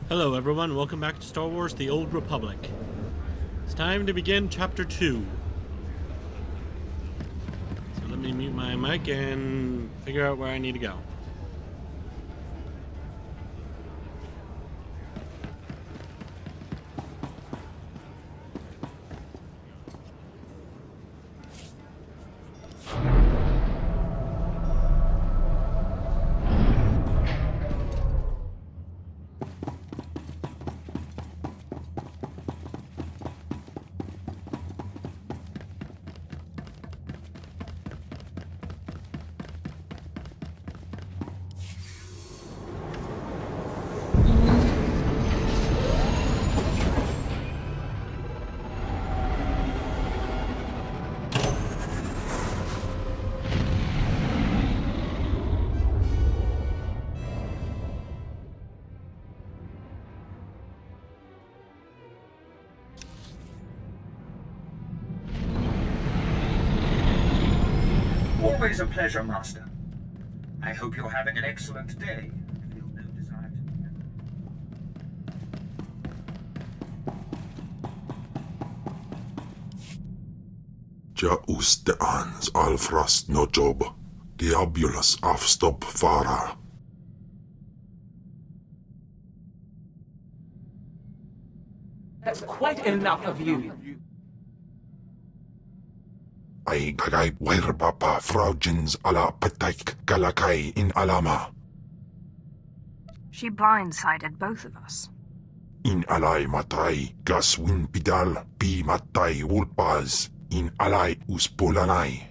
Hello everyone, welcome back to Star Wars The Old Republic. It's time to begin Chapter 2. So let me mute my mic and figure out where I need to go. Always a pleasure, Master. I hope you're having an excellent day. I feel no desire to... Ja usteans alfrast no job, diabulus afstop fara. That's quite enough of you. Ay kagay werbapa fraujins ala pataik galakay in alama. She blindsided both of us. In alay matay gas winpidal pi matay wulpaz in alay uspolanay.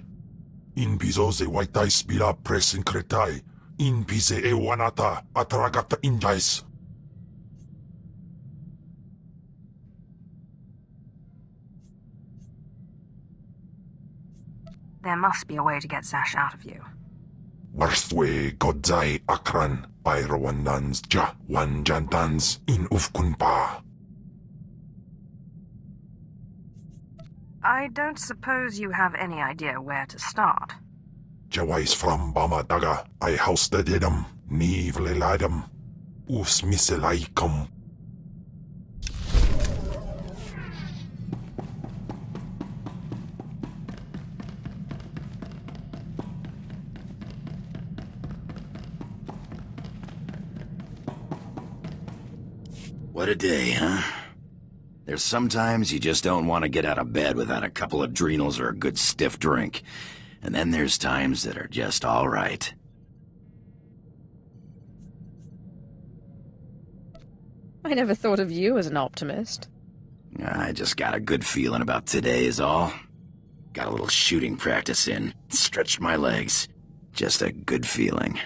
In bizoze waitay spila presinkretay in bize ewanata atragata injais. There must be a way to get Zash out of you. Warstwe godzai akran pyrowanans ja wanjantans in ufkunpa. I don't suppose you have any idea where to start. Jawais from Bamadaga, I housted him, Nivleladam, us miselaikum. What a day, huh? There's sometimes you just don't want to get out of bed without a couple of adrenals or a good stiff drink. And then there's times that are just all right. I never thought of you as an optimist. I just got a good feeling about today is all. Got a little shooting practice in. Stretched my legs. Just a good feeling.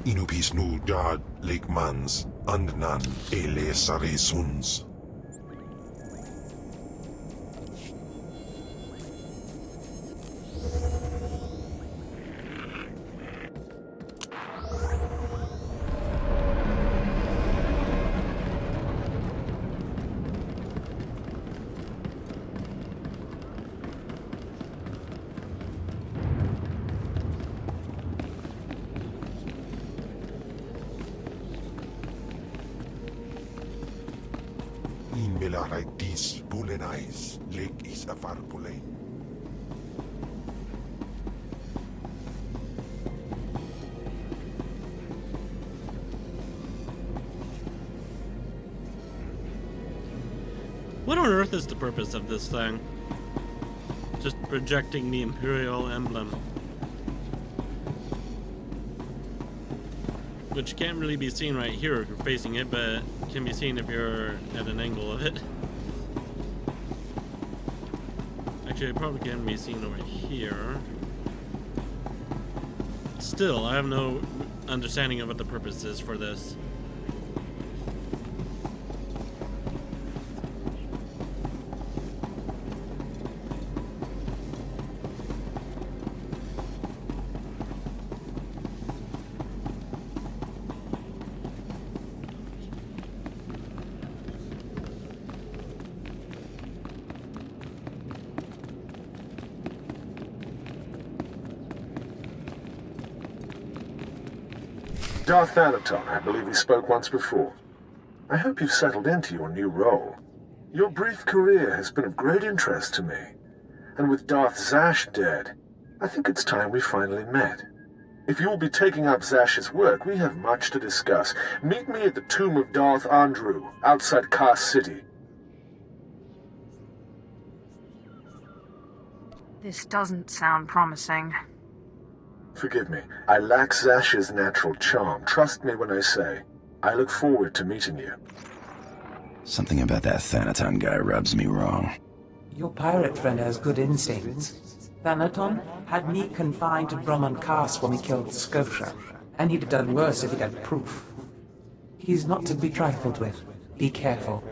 Inupis nu dad lekmans andnan ele sare suns. In belaraitis bulenais lek is afar bulen. What on earth is the purpose of this thing? Just projecting the Imperial emblem. Which can't really be seen right here if you're facing it, but can be seen if you're at an angle of it. Actually, it probably can be seen over here. Still, I have no understanding of what the purpose is for this. Darth Thanaton, I believe we spoke once before. I hope you've settled into your new role. Your brief career has been of great interest to me. And with Darth Zash dead, I think it's time we finally met. If you will be taking up Zash's work, we have much to discuss. Meet me at the tomb of Darth Andrew, outside Kar City. This doesn't sound promising. Forgive me, I lack Zash's natural charm. Trust me when I say, I look forward to meeting you. Something about that Thanaton guy rubs me wrong. Your pirate friend has good instincts. Thanaton had me confined to Brahman Cast when we killed Scotia, and he'd have done worse if he'd had proof. He's not to be trifled with. Be careful.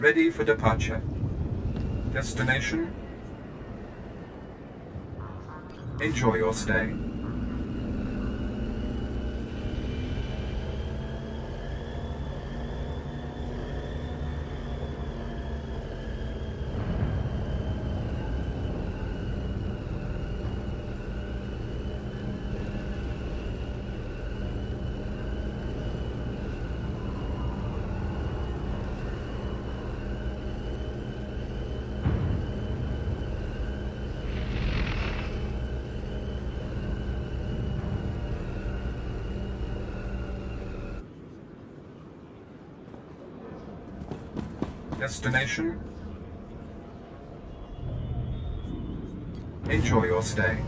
Ready for departure. Destination? Enjoy your stay. Destination? Enjoy your stay.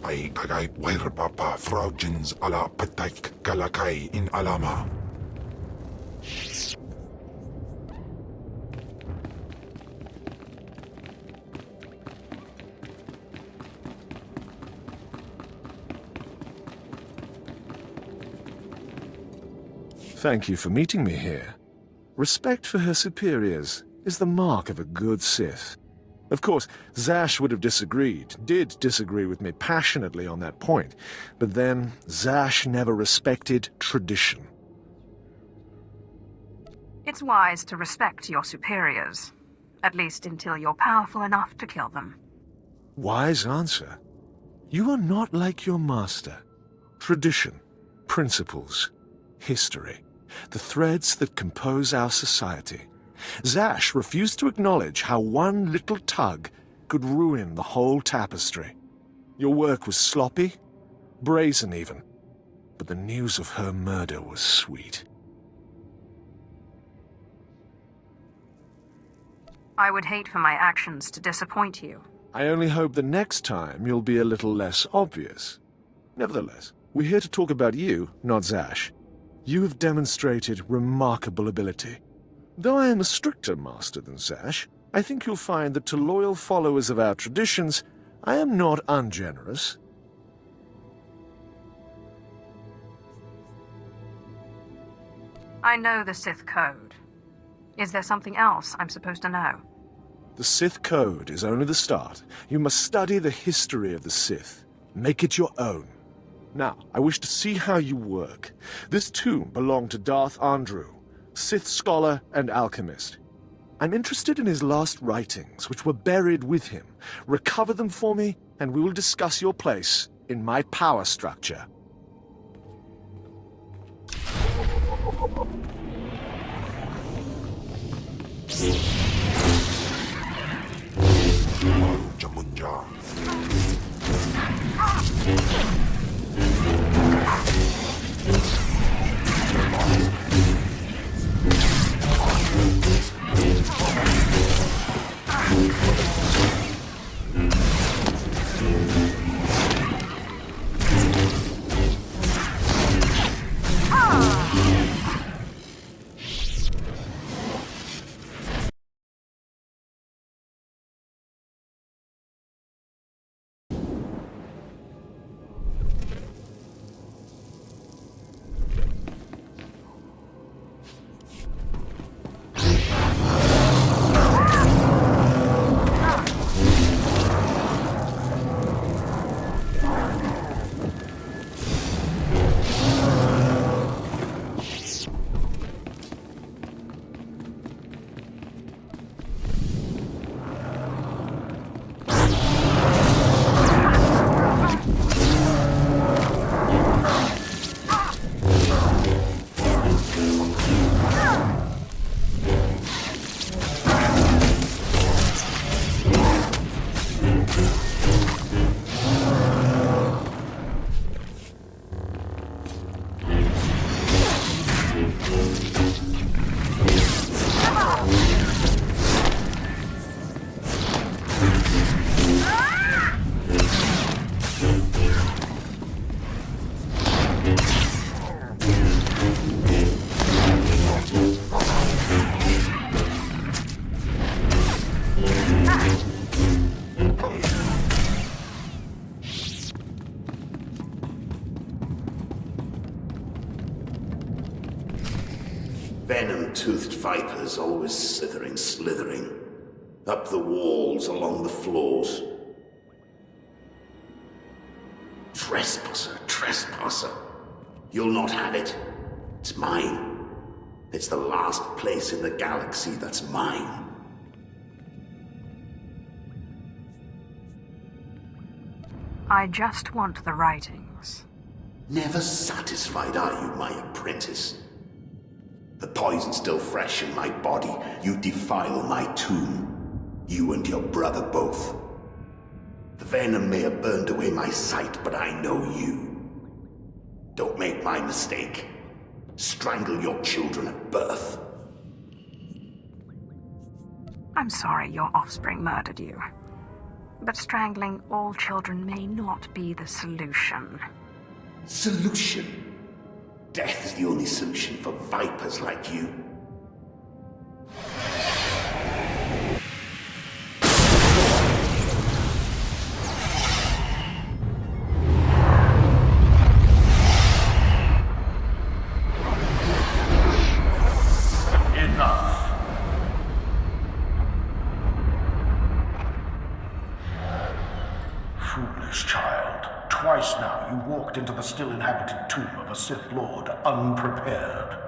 Ay kagay papa fraujins ala pataik kalakay in alama. Thank you for meeting me here. Respect for her superiors is the mark of a good Sith. Of course, Zash would have did disagree with me passionately on that point, but then Zash never respected tradition. It's wise to respect your superiors, at least until you're powerful enough to kill them. Wise answer. You are not like your master. Tradition, principles, history, the threads that compose our society. Zash refused to acknowledge how one little tug could ruin the whole tapestry. Your work was sloppy, brazen even, but the news of her murder was sweet. I would hate for my actions to disappoint you. I only hope the next time you'll be a little less obvious. Nevertheless, we're here to talk about you, not Zash. You have demonstrated remarkable ability. Though I am a stricter master than Zash, I think you'll find that to loyal followers of our traditions, I am not ungenerous. I know the Sith Code. Is there something else I'm supposed to know? The Sith Code is only the start. You must study the history of the Sith. Make it your own. Now, I wish to see how you work. This tomb belonged to Darth Andrew, Sith scholar and alchemist. I'm interested in his last writings, which were buried with him. Recover them for me, and we will discuss your place in my power structure. Venom-toothed vipers always slithering. Up the walls, along the floors. Trespasser. You'll not have it. It's mine. It's the last place in the galaxy that's mine. I just want the writings. Never satisfied are you, my apprentice? The poison still fresh in my body, you defile my tomb. You and your brother both. The venom may have burned away my sight, but I know you. Don't make my mistake. Strangle your children at birth. I'm sorry your offspring murdered you. But strangling all children may not be the solution. Solution? Death is the only solution for vipers like you. Twice now you walked into the still inhabited tomb of a Sith Lord unprepared.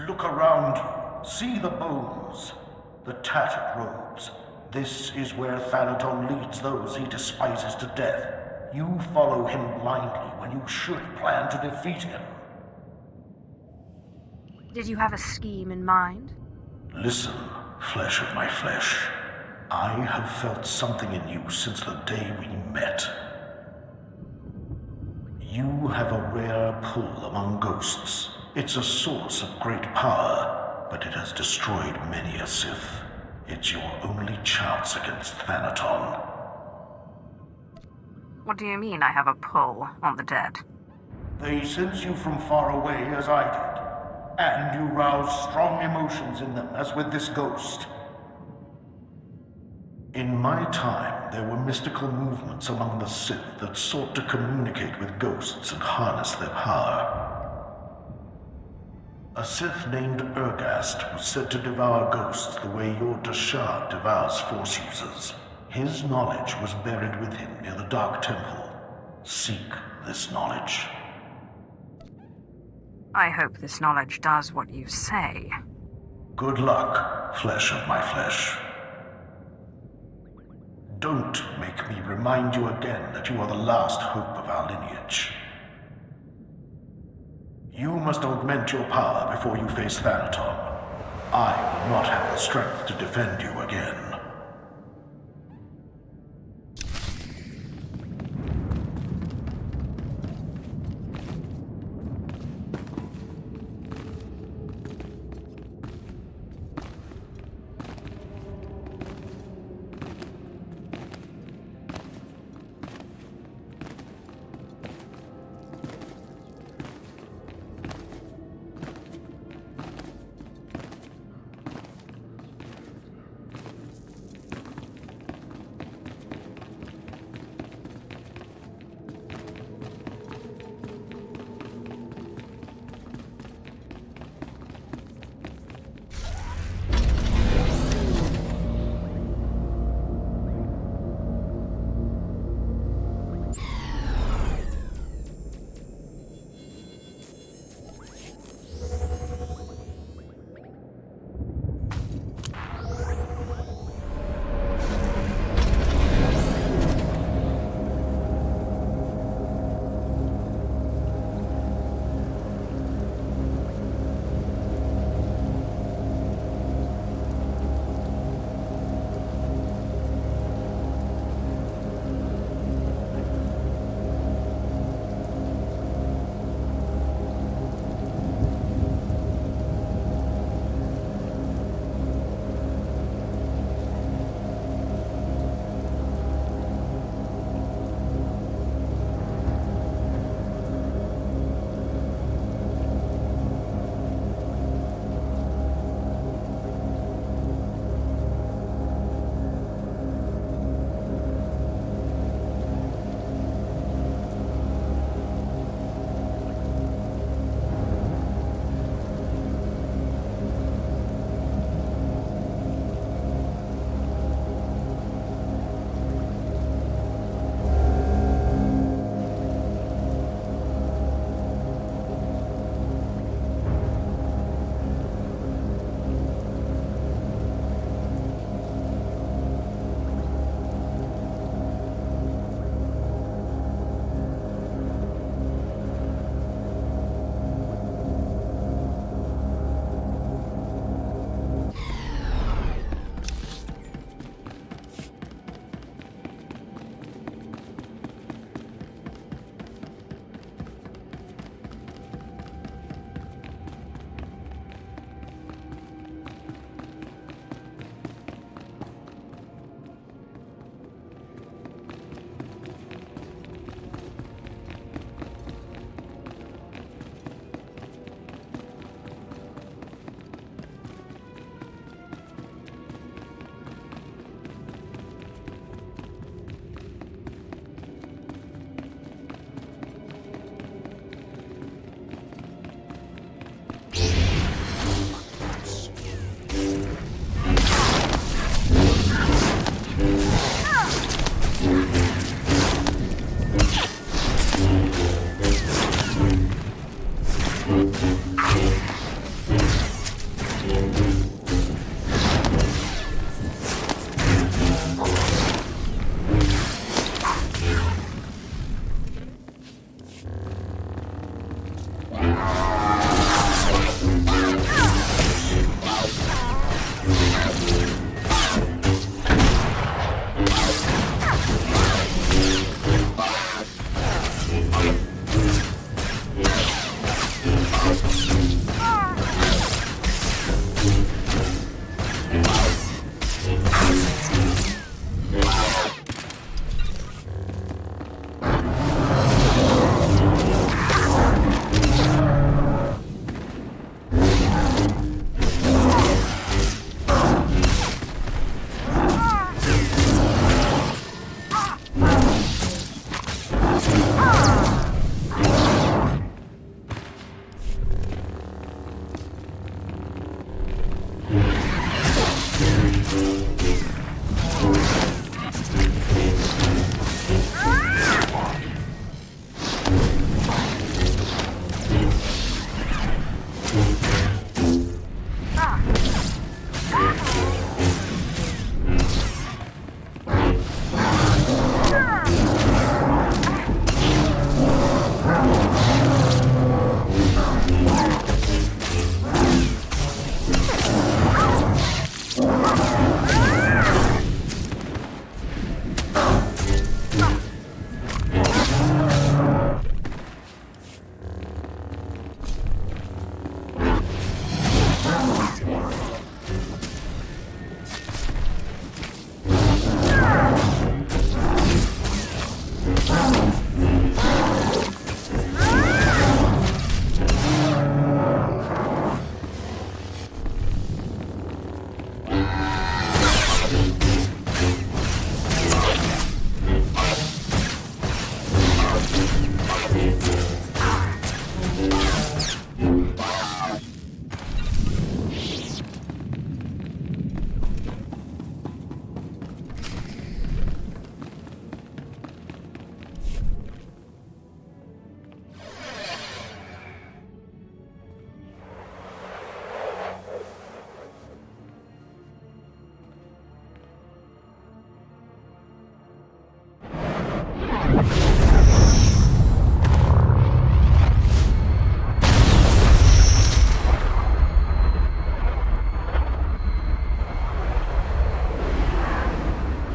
Look around you. See the bones, the tattered robes. This is where Thanaton leads those he despises to death. You follow him blindly when you should plan to defeat him. Did you have a scheme in mind? Listen, flesh of my flesh. I have felt something in you since the day we met. You have a rare pull among ghosts. It's a source of great power, but it has destroyed many a Sith. It's your only chance against Thanaton. What do you mean I have a pull on the dead? They sense you from far away as I did, and you rouse strong emotions in them, as with this ghost. In my time, there were mystical movements among the Sith that sought to communicate with ghosts and harness their power. A Sith named Ergast was said to devour ghosts the way your Dashad devours Force users. His knowledge was buried with him near the Dark Temple. Seek this knowledge. I hope this knowledge does what you say. Good luck, flesh of my flesh. Don't make me remind you again that you are the last hope of our lineage. You must augment your power before you face Thanaton. I will not have the strength to defend you again.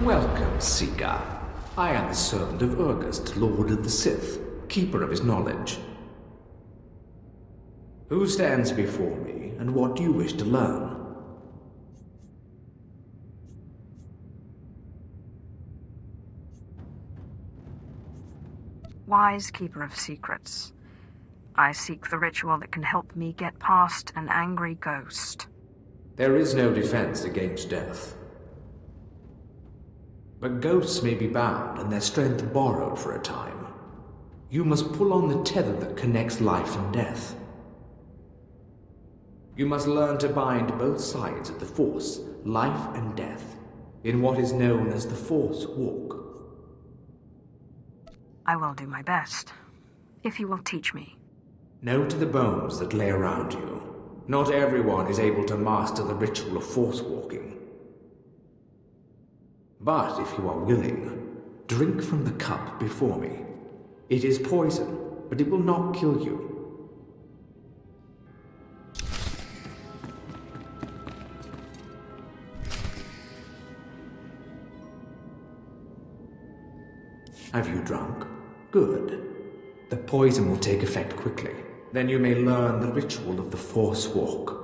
Welcome, Seeker. I am the servant of Urgast, Lord of the Sith, keeper of his knowledge. Who stands before me, and what do you wish to learn? Wise keeper of secrets, I seek the ritual that can help me get past an angry ghost. There is no defense against death. But ghosts may be bound and their strength borrowed for a time. You must pull on the tether that connects life and death. You must learn to bind both sides of the Force, life and death, in what is known as the Force Walk. I will do my best, if you will teach me. Know to the bones that lay around you. Not everyone is able to master the ritual of Force Walking. But if you are willing, drink from the cup before me. It is poison, but it will not kill you. Have you drunk? Good. The poison will take effect quickly. Then you may learn the ritual of the Force Walk.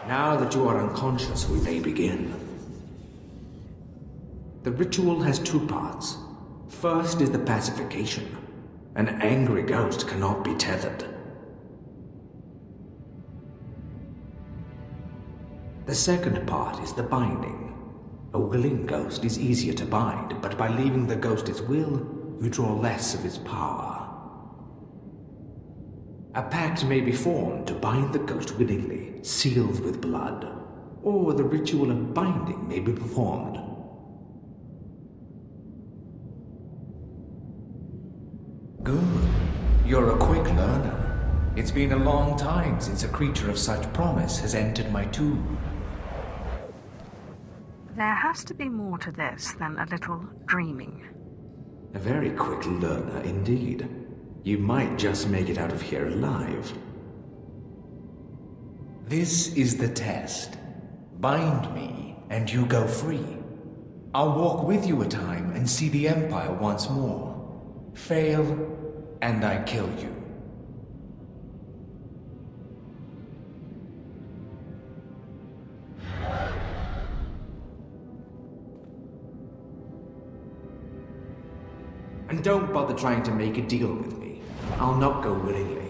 Now that you are unconscious, we may begin. The ritual has two parts. First is the pacification. An angry ghost cannot be tethered. The second part is the binding. A willing ghost is easier to bind, but by leaving the ghost its will, you draw less of his power. A pact may be formed to bind the ghost willingly, sealed with blood, or the ritual of binding may be performed. Good. You're a quick learner. It's been a long time since a creature of such promise has entered my tomb. There has to be more to this than a little dreaming. A very quick learner indeed. You might just make it out of here alive. This is the test. Bind me, and you go free. I'll walk with you a time and see the Empire once more. Fail, and I kill you. And don't bother trying to make a deal with me. I'll not go willingly.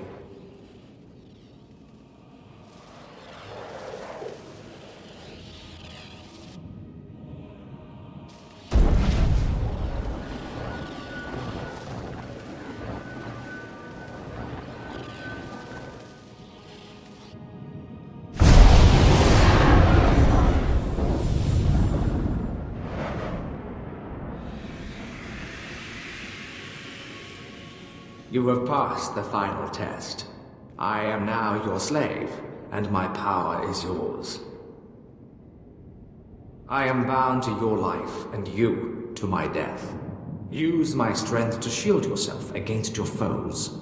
You have passed the final test. I am now your slave, and my power is yours. I am bound to your life, and you to my death. Use my strength to shield yourself against your foes.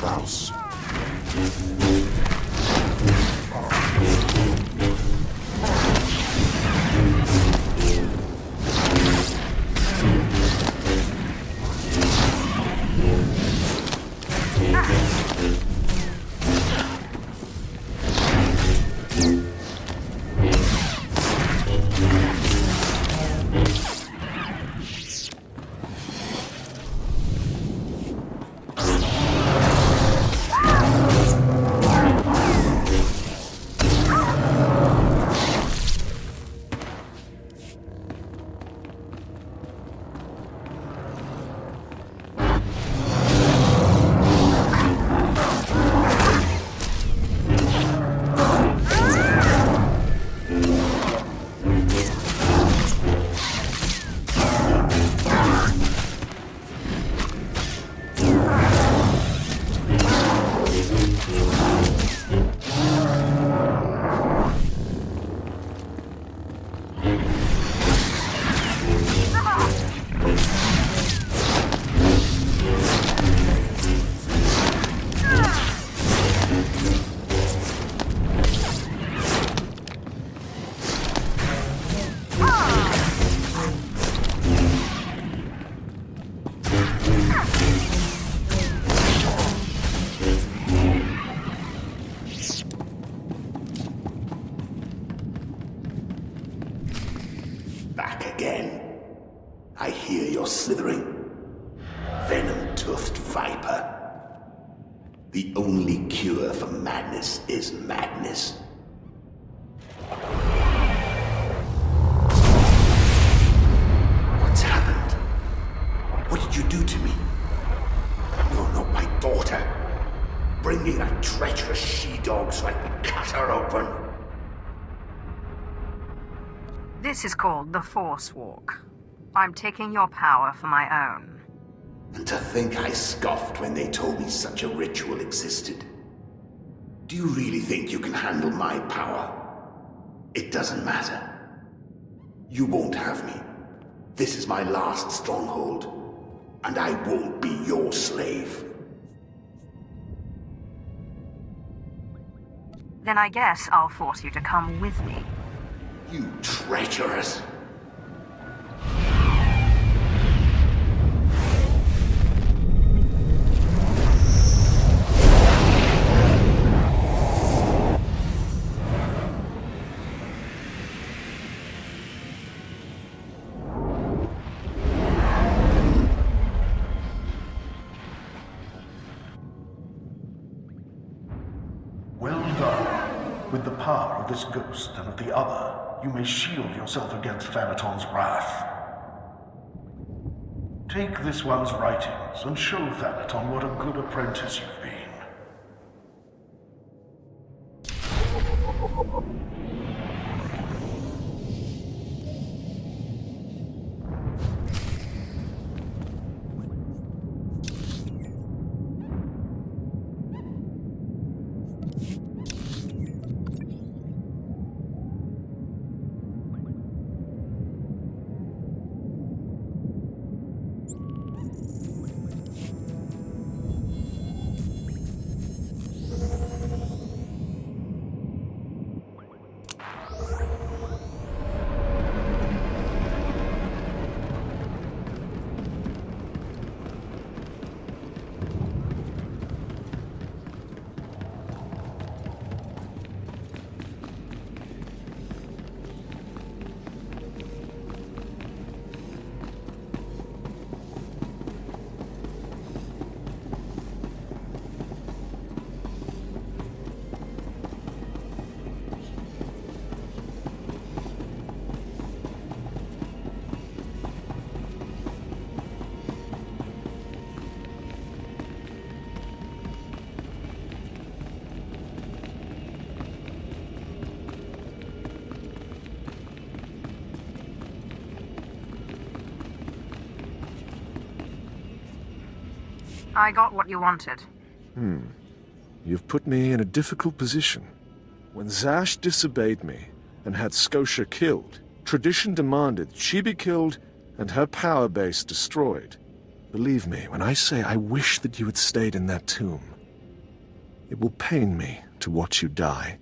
Klaus. Back again. I hear you're slithering. Venom-toothed viper. The only cure for madness is madness. What's happened? What did you do to me? You're not my daughter. Bringing a treacherous she-dog so I can cut her open. This is called the Force Walk. I'm taking your power for my own. And to think I scoffed when they told me such a ritual existed. Do you really think you can handle my power? It doesn't matter. You won't have me. This is my last stronghold, and I won't be your slave. Then I guess I'll force you to come with me. You treacherous! Well done. With the power of this ghost and of the other, you may shield yourself against Thanaton's wrath. Take this one's writings and show Thanaton what a good apprentice you've been. I got what you wanted. You've put me in a difficult position. When Zash disobeyed me and had Scotia killed, tradition demanded she be killed and her power base destroyed. Believe me when I say I wish that you had stayed in that tomb. It will pain me to watch you die.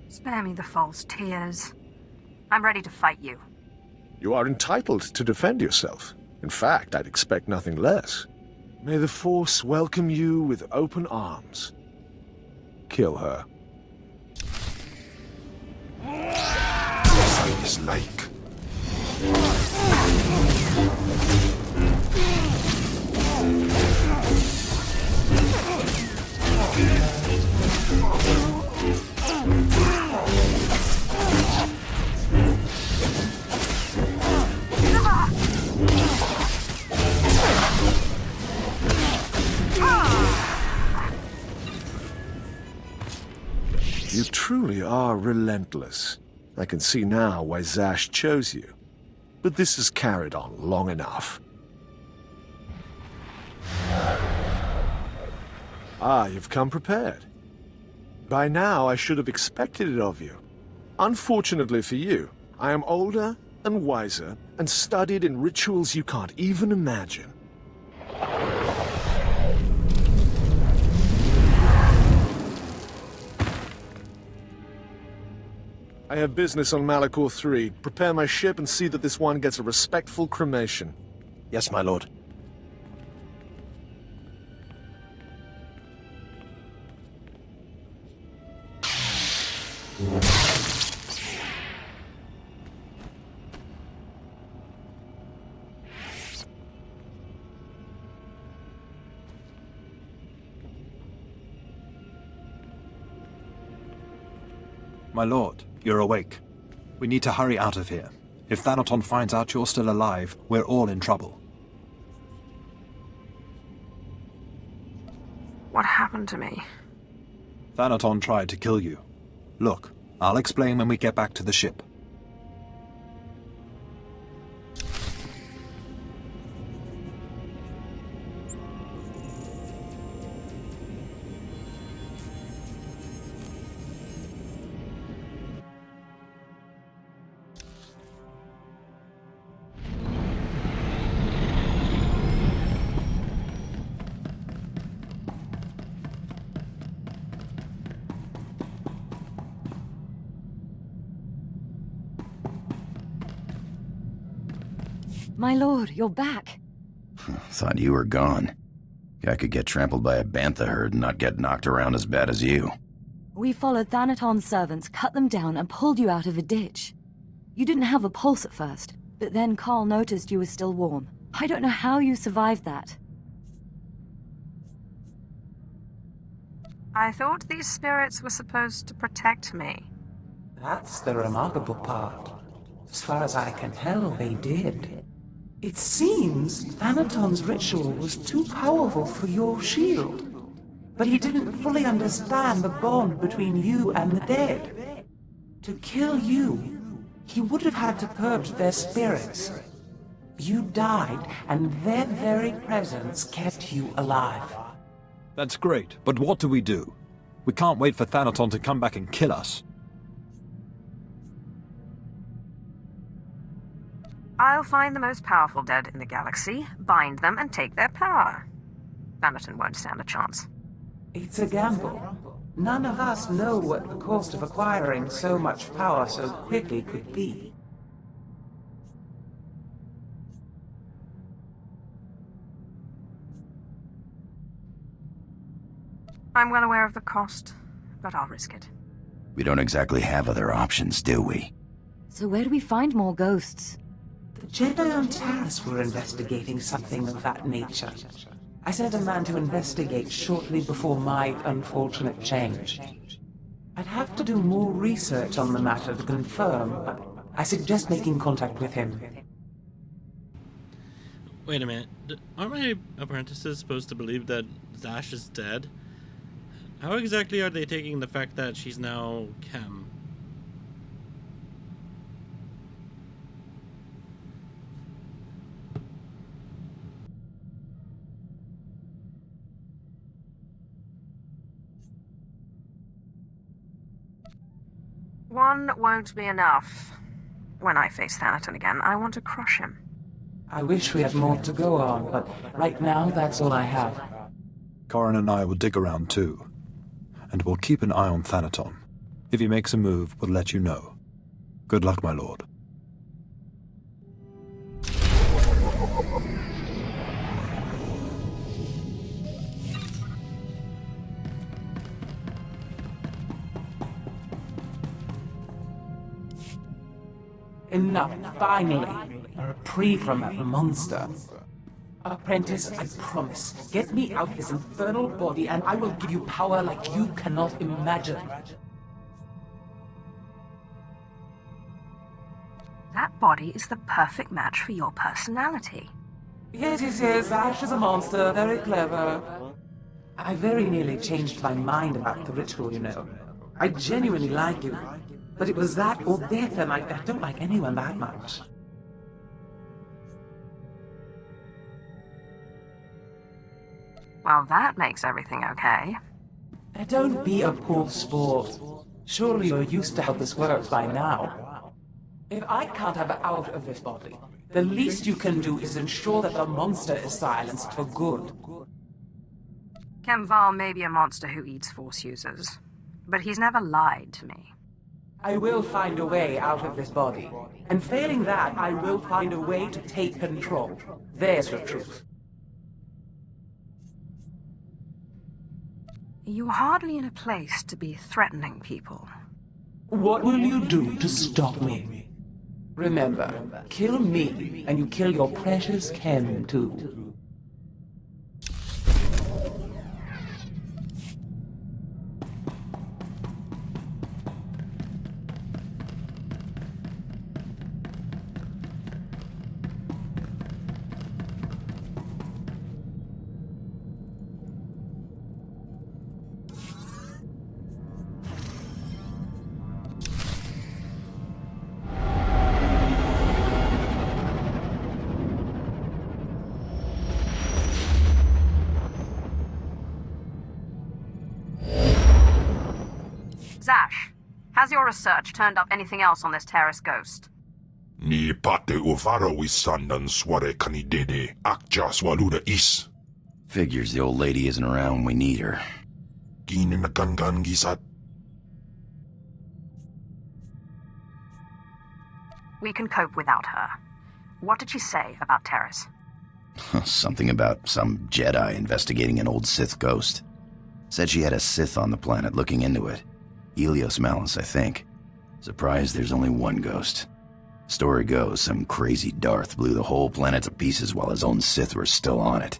Spare me the false tears. I'm ready to fight you. You are entitled to defend yourself. In fact, I'd expect nothing less. May the Force welcome you with open arms. Kill her. Inside this lake. You truly are relentless. I can see now why Zash chose you. But this has carried on long enough. Ah, you've come prepared. By now, I should have expected it of you. Unfortunately for you, I am older and wiser and studied in rituals you can't even imagine. I have business on Malachor 3. Prepare my ship and see that this one gets a respectful cremation. Yes, my lord. My lord, you're awake. We need to hurry out of here. If Thanaton finds out you're still alive, we're all in trouble. What happened to me? Thanaton tried to kill you. Look, I'll explain when we get back to the ship. My lord, you're back. Thought you were gone. I could get trampled by a bantha herd and not get knocked around as bad as you. We followed Thanaton's servants, cut them down, and pulled you out of a ditch. You didn't have a pulse at first, but then Carl noticed you were still warm. I don't know how you survived that. I thought these spirits were supposed to protect me. That's the remarkable part. As far as I can tell, they did. It seems Thanaton's ritual was too powerful for your shield. But he didn't fully understand the bond between you and the dead. To kill you, he would have had to purge their spirits. You died, and their very presence kept you alive. That's great, but what do? We can't wait for Thanaton to come back and kill us. I'll find the most powerful dead in the galaxy, bind them, and take their power. Thanaton won't stand a chance. It's a gamble. None of us know what the cost of acquiring so much power so quickly could be. I'm well aware of the cost, but I'll risk it. We don't exactly have other options, do we? So where do we find more ghosts? The Jedi on Taris were investigating something of that nature. I sent a man to investigate shortly before my unfortunate change. I'd have to do more research on the matter to confirm, but I suggest making contact with him. Wait a minute. Aren't my apprentices supposed to believe that Zash is dead? How exactly are they taking the fact that she's now Chem? One won't be enough. When I face Thanaton again, I want to crush him. I wish we had more to go on, but right now that's all I have. Corin and I will dig around too. And we'll keep an eye on Thanaton. If he makes a move, we'll let you know. Good luck, my lord. Enough, finally. A reprieve from that monster. Apprentice, I promise. Get me out of this infernal body and I will give you power like you cannot imagine. That body is the perfect match for your personality. Yes, Ash is a monster, very clever. I very nearly changed my mind about the ritual, you know. I genuinely like you. But it was that or death, and I don't like anyone that much. Well, that makes everything okay. Don't be a poor sport. Surely you're used to how this works by now. If I can't have it out of this body, the least you can do is ensure that the monster is silenced for good. Kemval may be a monster who eats Force users, but he's never lied to me. I will find a way out of this body. And failing that, I will find a way to take control. There's the truth. You're hardly in a place to be threatening people. What will you do to stop me? Remember, kill me, and you kill your precious Kem, too. Zash, has your research turned up anything else on this terrace ghost? Ni pate uvaro isandan sware kanidede akja swaluda is. Figures the old lady isn't around when we need her. Gininagangan gisat. We can cope without her. What did she say about Terrace? Something about some Jedi investigating an old Sith ghost. Said she had a Sith on the planet looking into it. Helios Malus, I think. Surprised there's only one ghost. Story goes, some crazy Darth blew the whole planet to pieces while his own Sith were still on it.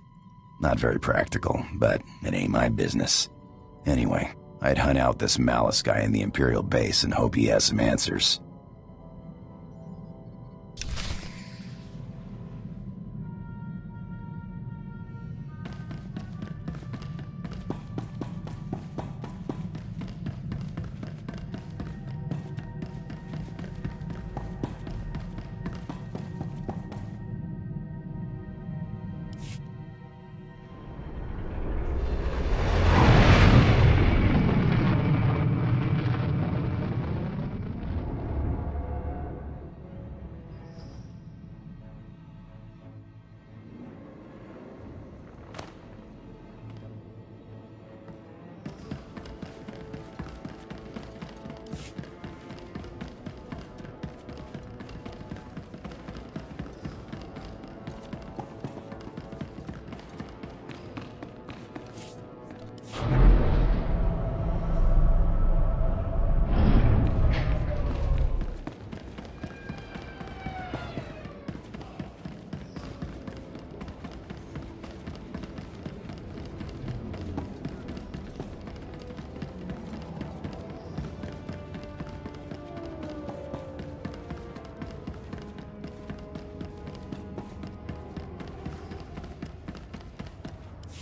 Not very practical, but it ain't my business. Anyway, I'd hunt out this Malus guy in the Imperial base and hope he has some answers.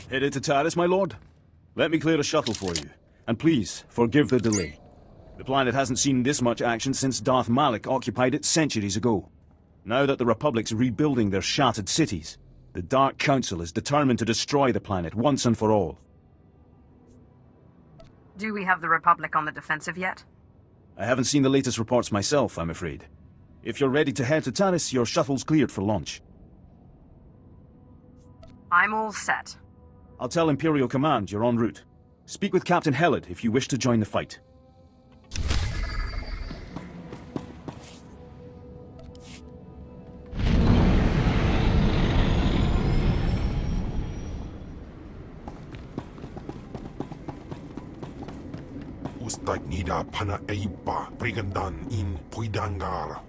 Headed to Taris, my lord? Let me clear a shuttle for you. And please, forgive the delay. The planet hasn't seen this much action since Darth Malak occupied it centuries ago. Now that the Republic's rebuilding their shattered cities, the Dark Council is determined to destroy the planet once and for all. Do we have the Republic on the defensive yet? I haven't seen the latest reports myself, I'm afraid. If you're ready to head to Taris, your shuttle's cleared for launch. I'm all set. I'll tell Imperial Command you're en route. Speak with Captain Helid if you wish to join the fight. Ustagnida pana eipa brigandan in Puidangar.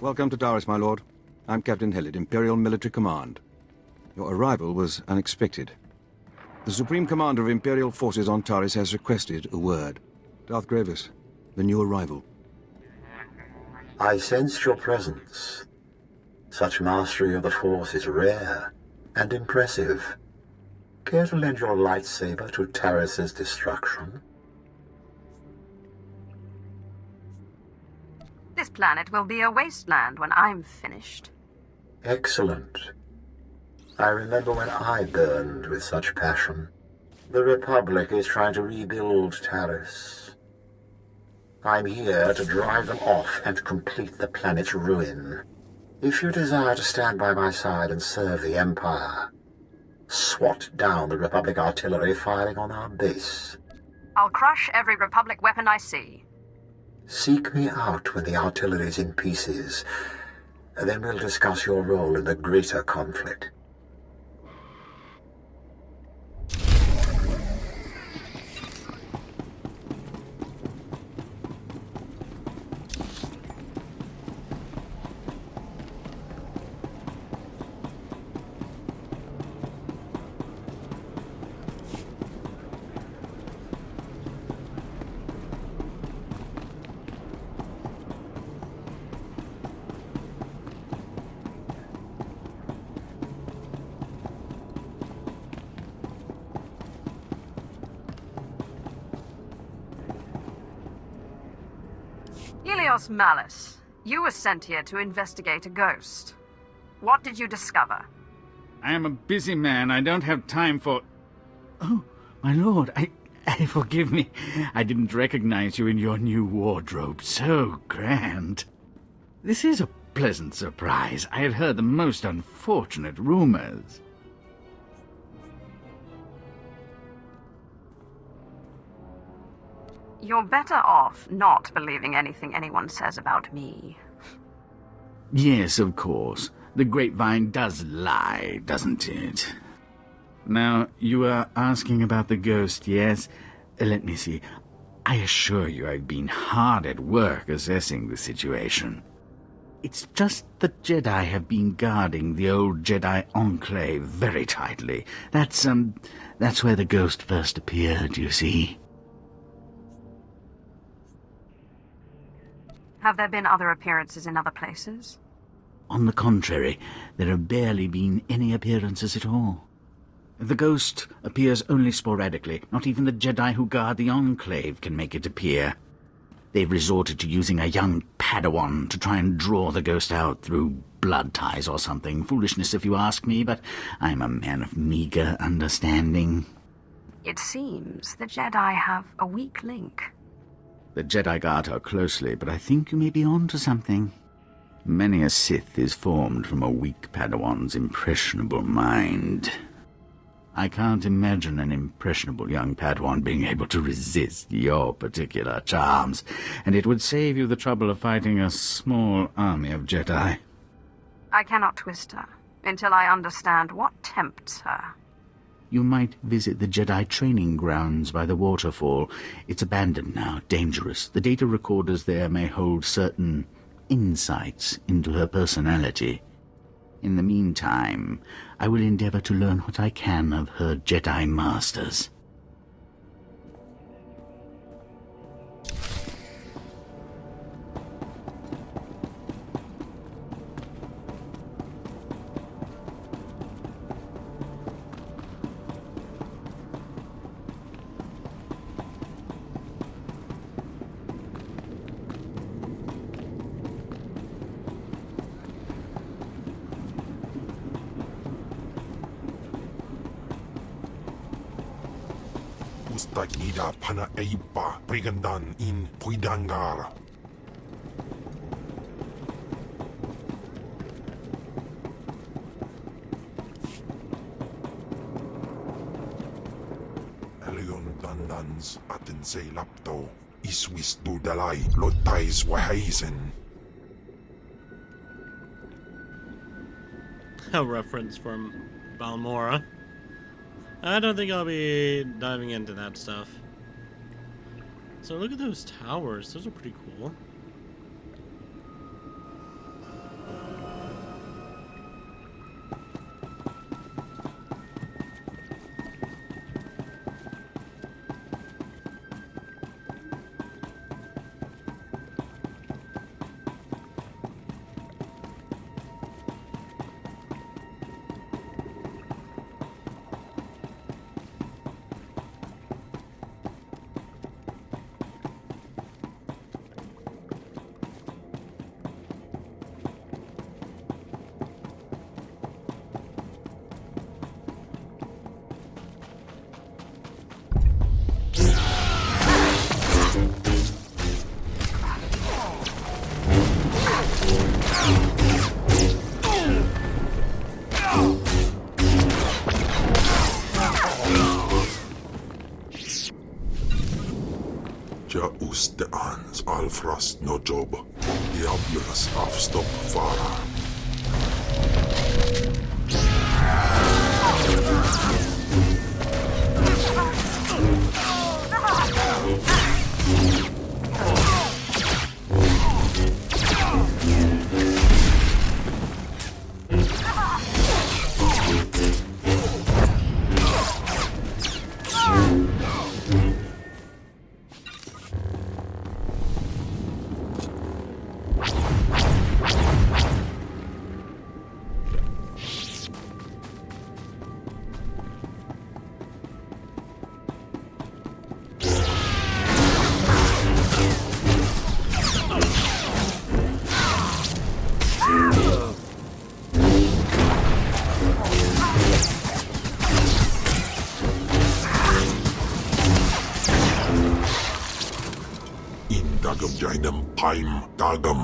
Welcome to Taris, my lord. I'm Captain Helid, Imperial Military Command. Your arrival was unexpected. The Supreme Commander of Imperial Forces on Taris has requested a word. Darth Gravis, the new arrival. I sensed your presence. Such mastery of the Force is rare and impressive. Care to lend your lightsaber to Taris's destruction? This planet will be a wasteland when I'm finished. Excellent. I remember when I burned with such passion. The Republic is trying to rebuild Taris. I'm here to drive them off and complete the planet's ruin. If you desire to stand by my side and serve the Empire, swat down the Republic artillery firing on our base. I'll crush every Republic weapon I see. Seek me out when the artillery's in pieces, and then we'll discuss your role in the greater conflict. Helios Malice, you were sent here to investigate a ghost. What did you discover? I am a busy man. I don't have time for... Oh, my lord, I forgive me. I didn't recognize you in your new wardrobe. So grand. This is a pleasant surprise. I had heard the most unfortunate rumors. You're better off not believing anything anyone says about me. Yes, of course. The grapevine does lie, doesn't it? Now, you are asking about the ghost, yes? Let me see. I assure you I've been hard at work assessing the situation. It's just the Jedi have been guarding the old Jedi Enclave very tightly. That's where the ghost first appeared, you see. Have there been other appearances in other places? On the contrary, there have barely been any appearances at all. The ghost appears only sporadically. Not even the Jedi who guard the Enclave can make it appear. They've resorted to using a young Padawan to try and draw the ghost out through blood ties or something. Foolishness if you ask me, but I'm a man of meager understanding. It seems the Jedi have a weak link. The Jedi guard her closely, but I think you may be on to something. Many a Sith is formed from a weak Padawan's impressionable mind. I can't imagine an impressionable young Padawan being able to resist your particular charms, and it would save you the trouble of fighting a small army of Jedi. I cannot twist her until I understand what tempts her. You might visit the Jedi training grounds by the waterfall. It's abandoned now, dangerous. The data recorders there may hold certain insights into her personality. In the meantime, I will endeavor to learn what I can of her Jedi masters. Taknida pana eipa brigandan in Puidangar. Elion dandans atin say lapto. Iswis dudalay lotais wahaisen. A reference from Balmora. I don't think I'll be diving into that stuff. So look at those towers. Those are pretty cool. Ja uste ans alfrast no job. Diablos avstopp fara. Dagam jainam paim dagam.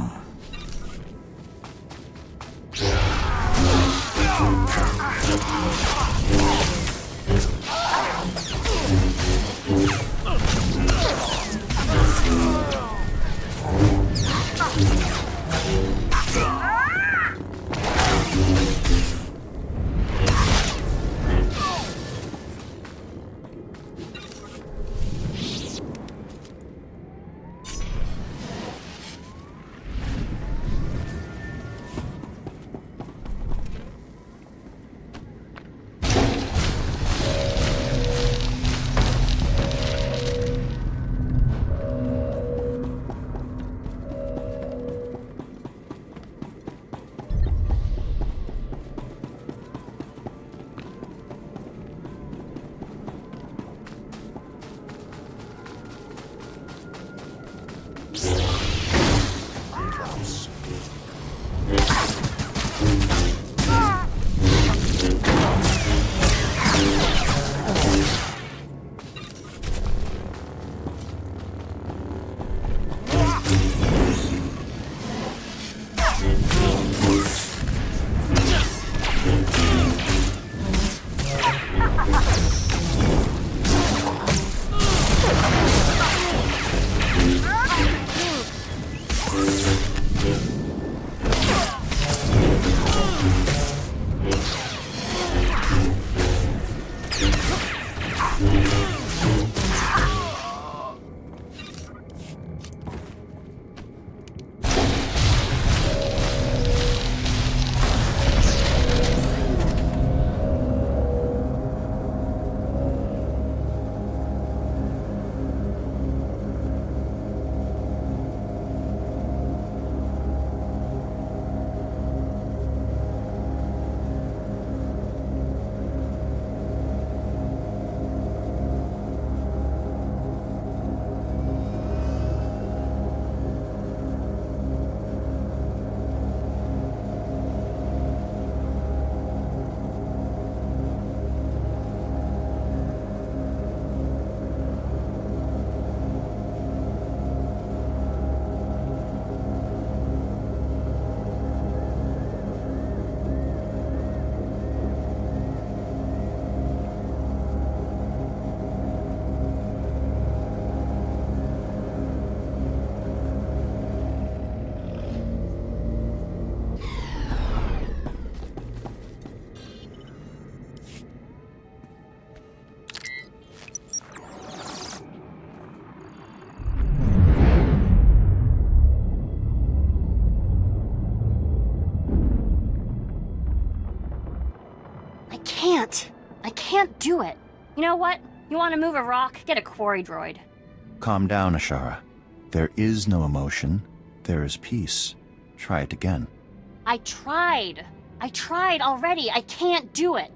can't do it. You know what? You want to move a rock? Get a quarry droid. Calm down, Ashara. There is no emotion. There is peace. Try it again. I tried already. I can't do it.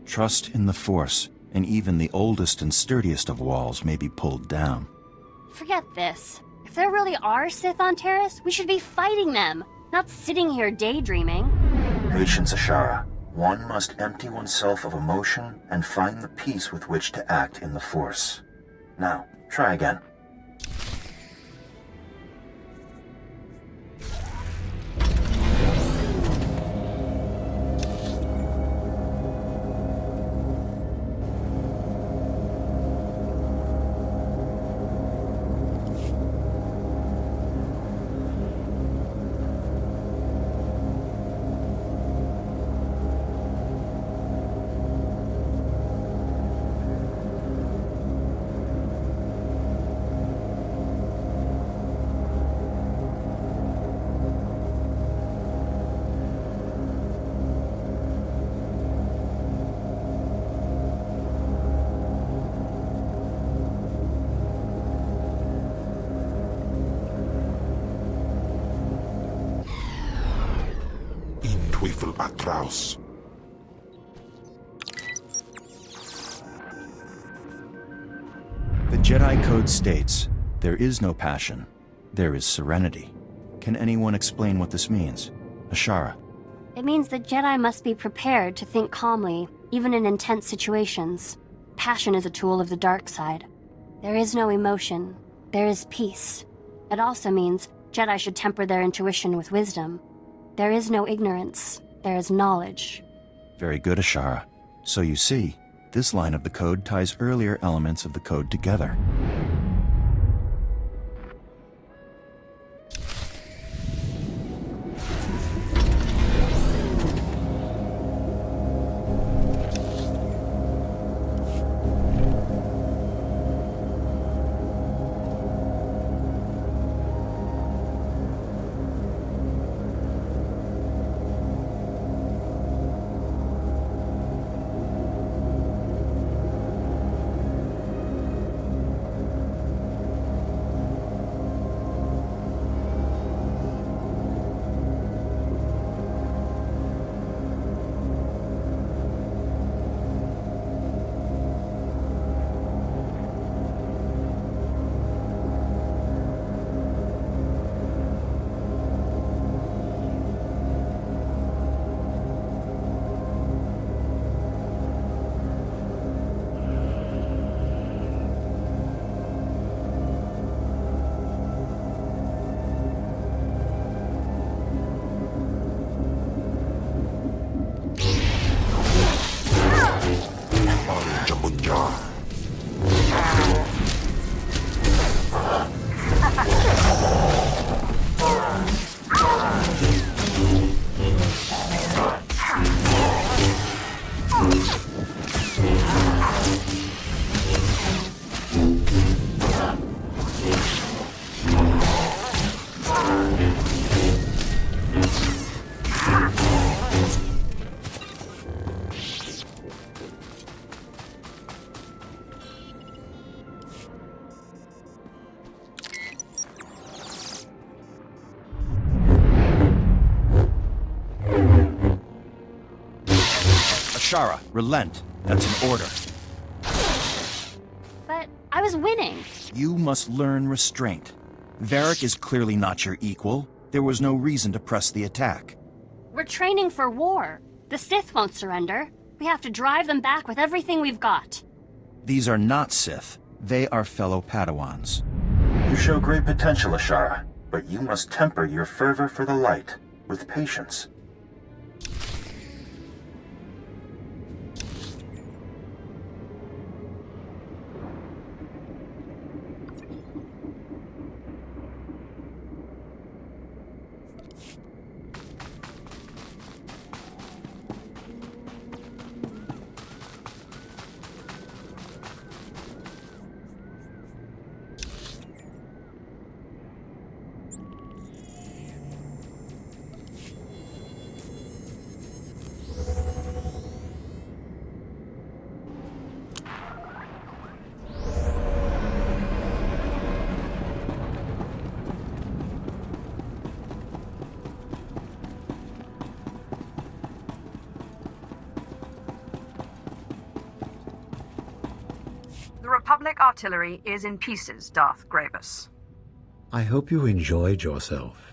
Trust in the Force, and even the oldest and sturdiest of walls may be pulled down. Forget this. If there really are Sith on Terrace, we should be fighting them, not sitting here daydreaming. Patience, Ashara. One must empty oneself of emotion and find the peace with which to act in the Force. Now, try again. Teufel atraus. The Jedi Code states, there is no passion, there is serenity. Can anyone explain what this means? Ashara. It means that Jedi must be prepared to think calmly, even in intense situations. Passion is a tool of the dark side. There is no emotion. There is peace. It also means Jedi should temper their intuition with wisdom. There is no ignorance. There is knowledge. Very good, Ashara. So you see, this line of the code ties earlier elements of the code together. Ashara, relent. That's an order. But I was winning. You must learn restraint. Varric is clearly not your equal. There was no reason to press the attack. We're training for war. The Sith won't surrender. We have to drive them back with everything we've got. These are not Sith. They are fellow Padawans. You show great potential, Ashara, but you must temper your fervor for the light with patience. Republic artillery is in pieces, Darth Gravis. I hope you enjoyed yourself.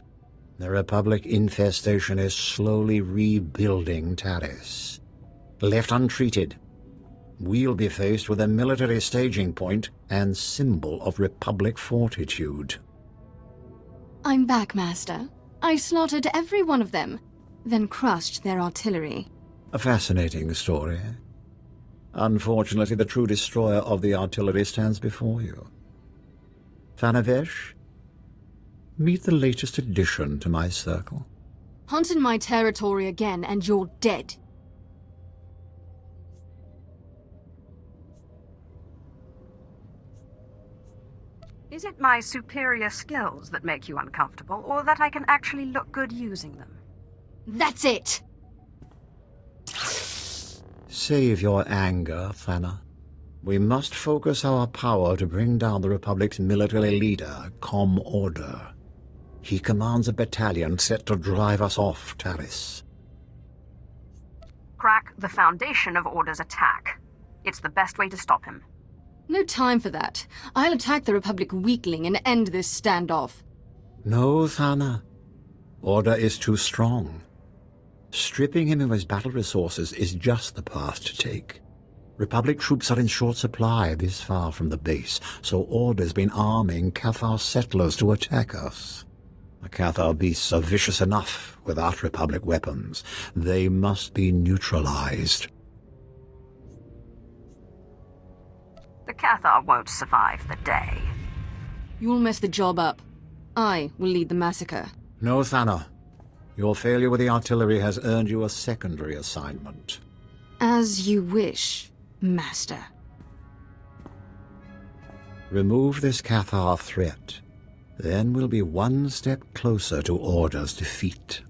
The Republic infestation is slowly rebuilding Taris. Left untreated, we'll be faced with a military staging point and symbol of Republic fortitude. I'm back, Master. I slaughtered every one of them, then crushed their artillery. A fascinating story. Unfortunately, the true destroyer of the artillery stands before you. Fanavesh, meet the latest addition to my circle. Hunt in my territory again, and you're dead. Is it my superior skills that make you uncomfortable, or that I can actually look good using them? That's it! Save your anger, Thana. We must focus our power to bring down the Republic's military leader, Com Order. He commands a battalion set to drive us off Taris. Crack the foundation of Order's attack. It's the best way to stop him. No time for that. I'll attack the Republic weakling and end this standoff. No, Thana. Order is too strong. Stripping him of his battle resources is just the path to take. Republic troops are in short supply this far from the base, so Order's been arming Cathar settlers to attack us. The Cathar beasts are vicious enough without Republic weapons. They must be neutralized. The Cathar won't survive the day. You'll mess the job up. I will lead the massacre. No, Thana. Your failure with the artillery has earned you a secondary assignment. As you wish, Master. Remove this Cathar threat. Then we'll be one step closer to Order's defeat.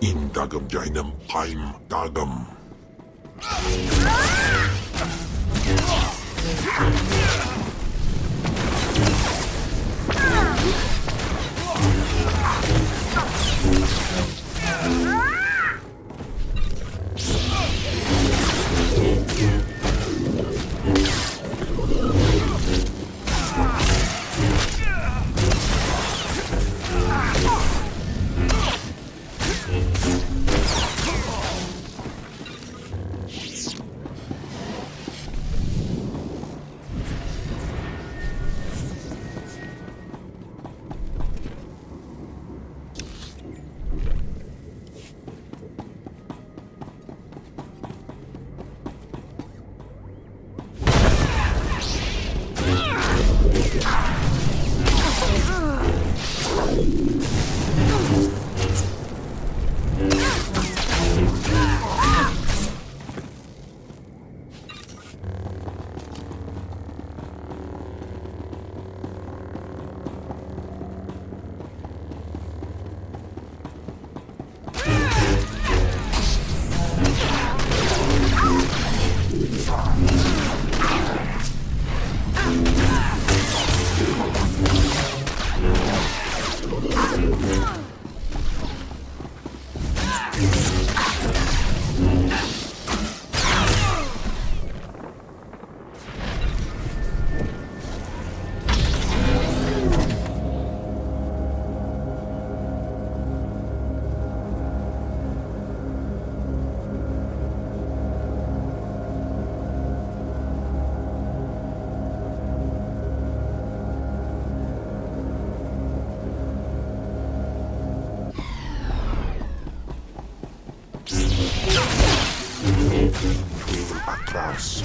Indagam jainam paim dagam. Atlas.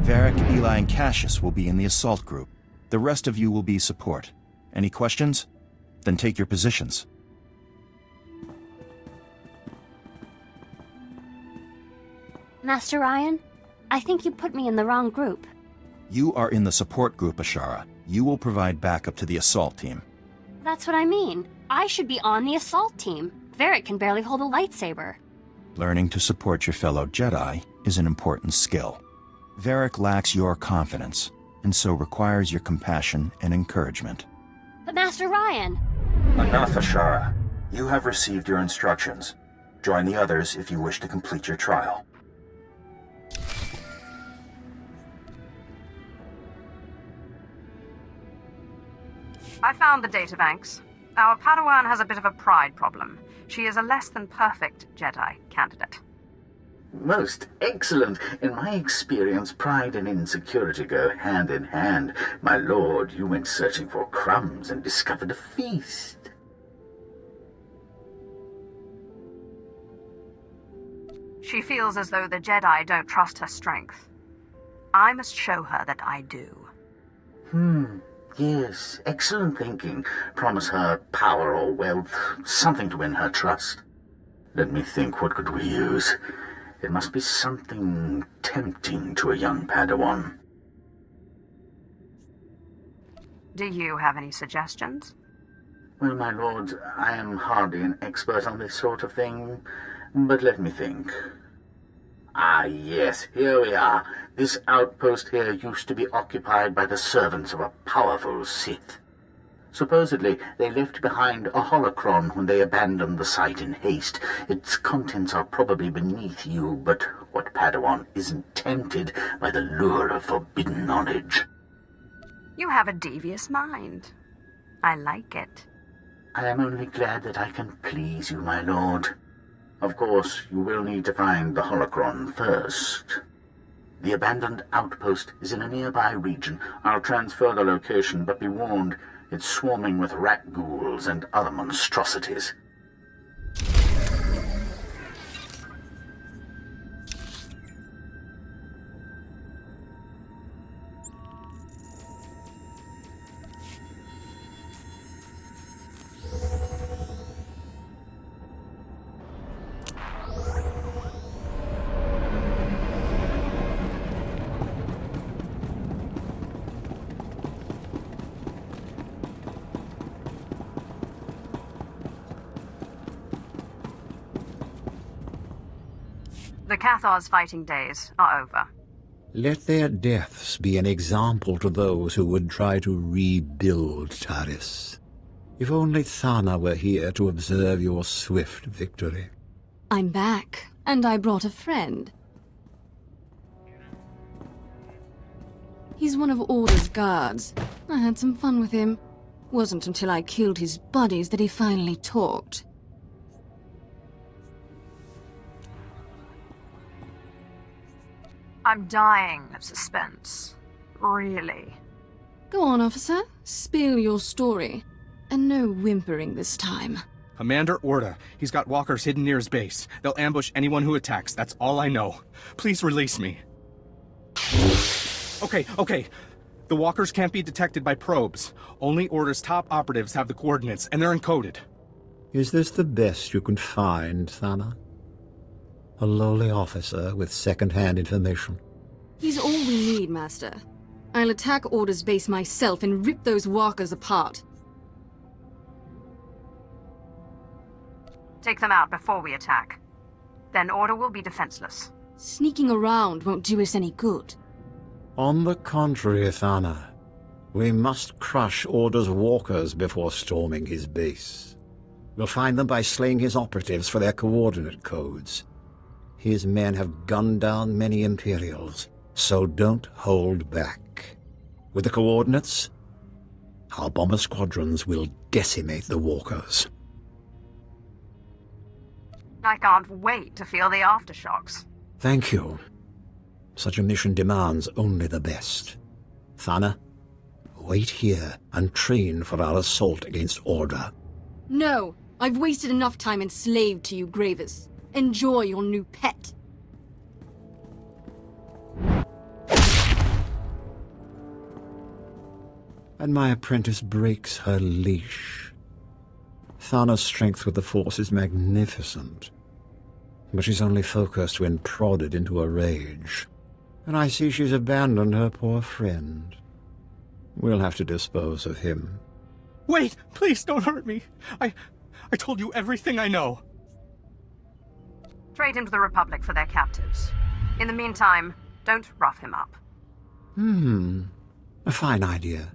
Varric, Eli, and Cassius will be in the assault group. The rest of you will be support. Any questions? Then take your positions. Master Ryan, I think you put me in the wrong group. You are in the support group, Ashara. You will provide backup to the assault team. That's what I mean. I should be on the assault team. Varric can barely hold a lightsaber. Learning to support your fellow Jedi is an important skill. Varric lacks your confidence, and so requires your compassion and encouragement. But Master Ryan... Enough, Ashara. You have received your instructions. Join the others if you wish to complete your trial. I found the databanks. Our Padawan has a bit of a pride problem. She is a less than perfect Jedi candidate. Most excellent. In my experience, pride and insecurity go hand in hand. My lord, you went searching for crumbs and discovered a feast. She feels as though the Jedi don't trust her strength. I must show her that I do. Yes, excellent thinking. Promise her power or wealth, something to win her trust. Let me think, what could we use? It must be something tempting to a young Padawan. Do you have any suggestions? Well, my lord, I am hardly an expert on this sort of thing, but let me think. Ah, yes, here we are. This outpost here used to be occupied by the servants of a powerful Sith. Supposedly, they left behind a holocron when they abandoned the site in haste. Its contents are probably beneath you, but what Padawan isn't tempted by the lure of forbidden knowledge? You have a devious mind. I like it. I am only glad that I can please you, my lord. Of course, you will need to find the holocron first. The abandoned outpost is in a nearby region. I'll transfer the location, but be warned, it's swarming with rat ghouls and other monstrosities. Cathars' fighting days are over. Let their deaths be an example to those who would try to rebuild Taris. If only Thana were here to observe your swift victory. I'm back, and I brought a friend. He's one of Order's guards. I had some fun with him. Wasn't until I killed his buddies that he finally talked. I'm dying of suspense. Really. Go on, officer. Spill your story. And no whimpering this time. Commander Orda. He's got walkers hidden near his base. They'll ambush anyone who attacks. That's all I know. Please release me. Okay. The walkers can't be detected by probes. Only Order's top operatives have the coordinates, and they're encoded. Is this the best you can find, Thana? A lowly officer with second-hand information? He's all we need, Master. I'll attack Order's base myself and rip those walkers apart. Take them out before we attack. Then Order will be defenseless. Sneaking around won't do us any good. On the contrary, Thana. We must crush Order's walkers before storming his base. We'll find them by slaying his operatives for their coordinate codes. His men have gunned down many Imperials, so don't hold back. With the coordinates, our bomber squadrons will decimate the walkers. I can't wait to feel the aftershocks. Thank you. Such a mission demands only the best. Thana, wait here and train for our assault against Order. No! I've wasted enough time enslaved to you, Gravis. Enjoy your new pet. And my apprentice breaks her leash. Thana's strength with the Force is magnificent, but she's only focused when prodded into a rage. And I see she's abandoned her poor friend. We'll have to dispose of him. Wait! Please don't hurt me! I told you everything I know. Trade him to the Republic for their captives. In the meantime, don't rough him up. A fine idea.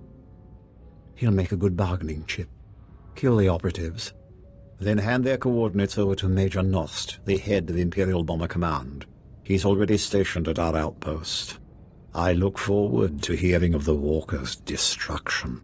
He'll make a good bargaining chip. Kill the operatives, then hand their coordinates over to Major Nost, the head of Imperial Bomber Command. He's already stationed at our outpost. I look forward to hearing of the Walker's destruction.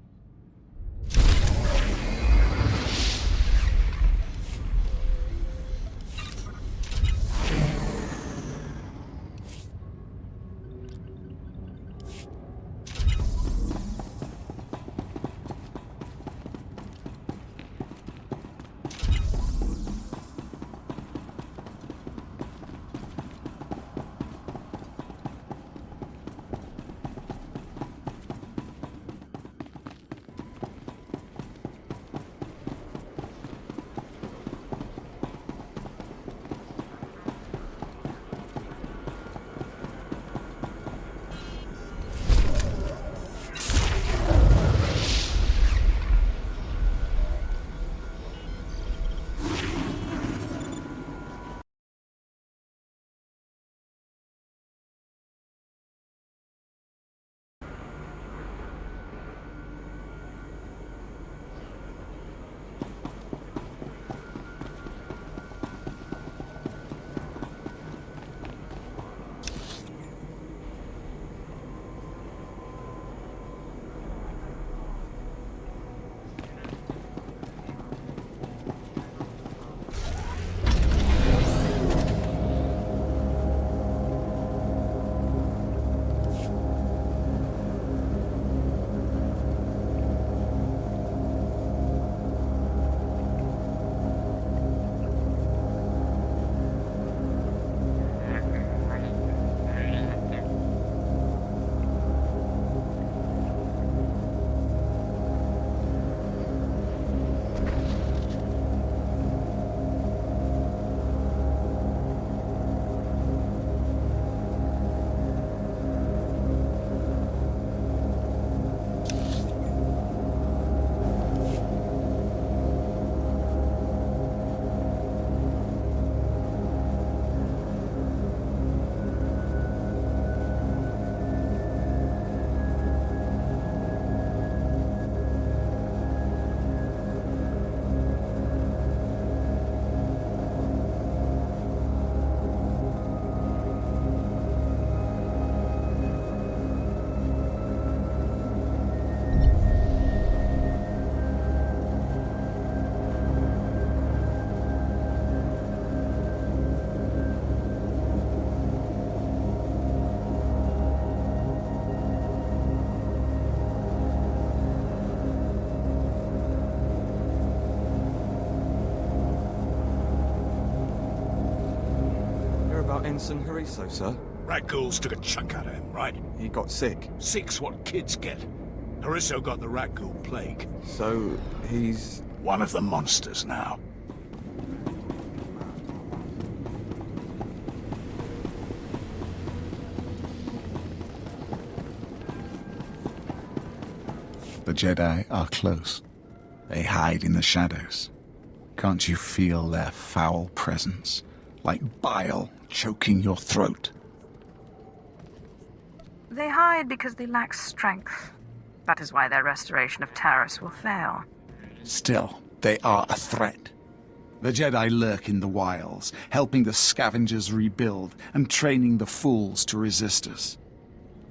Ensign Hariso, sir. Rat ghouls took a chunk out of him, right? He got sick. Sick's what kids get. Hariso got the rat ghoul plague. So, he's... one of the monsters now. The Jedi are close. They hide in the shadows. Can't you feel their foul presence, like bile choking your throat? They hide because they lack strength. That is why their restoration of Taris will fail. Still, they are a threat. The Jedi lurk in the wilds, helping the scavengers rebuild and training the fools to resist us.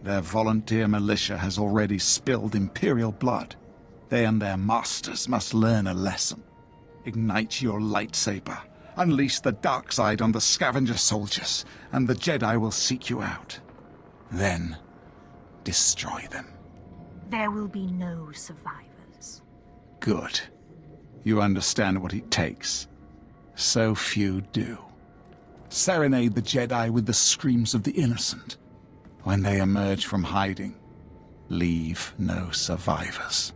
Their volunteer militia has already spilled Imperial blood. They and their masters must learn a lesson. Ignite your lightsaber, unleash the dark side on the scavenger soldiers, and the Jedi will seek you out. Then, destroy them. There will be no survivors. Good. You understand what it takes. So few do. Serenade the Jedi with the screams of the innocent. When they emerge from hiding, leave no survivors.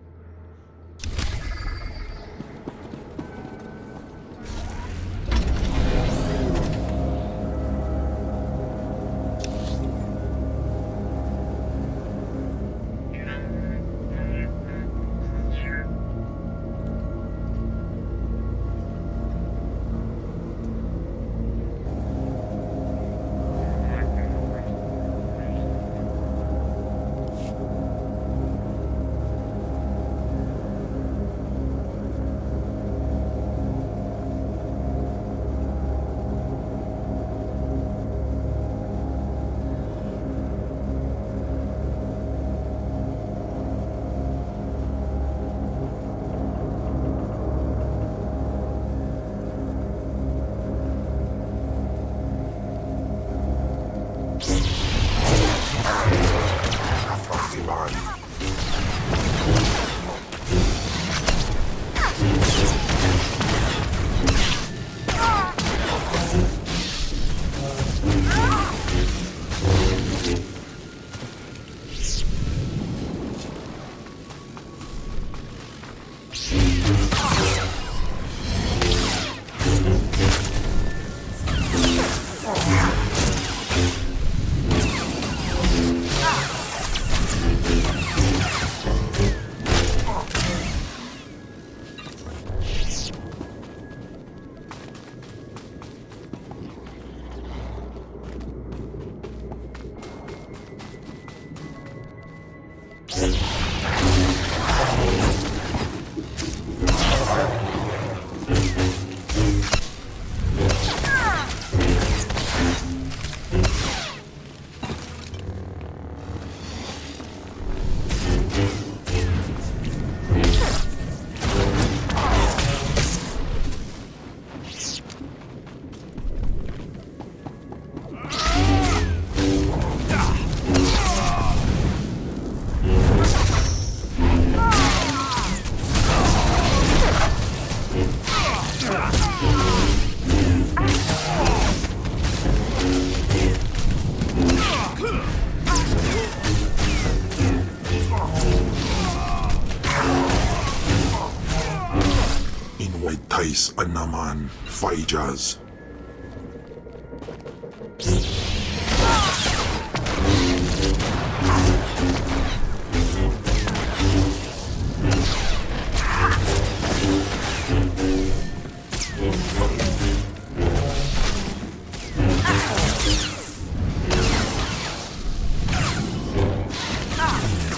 Anaman Faijas.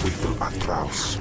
With Atlaus.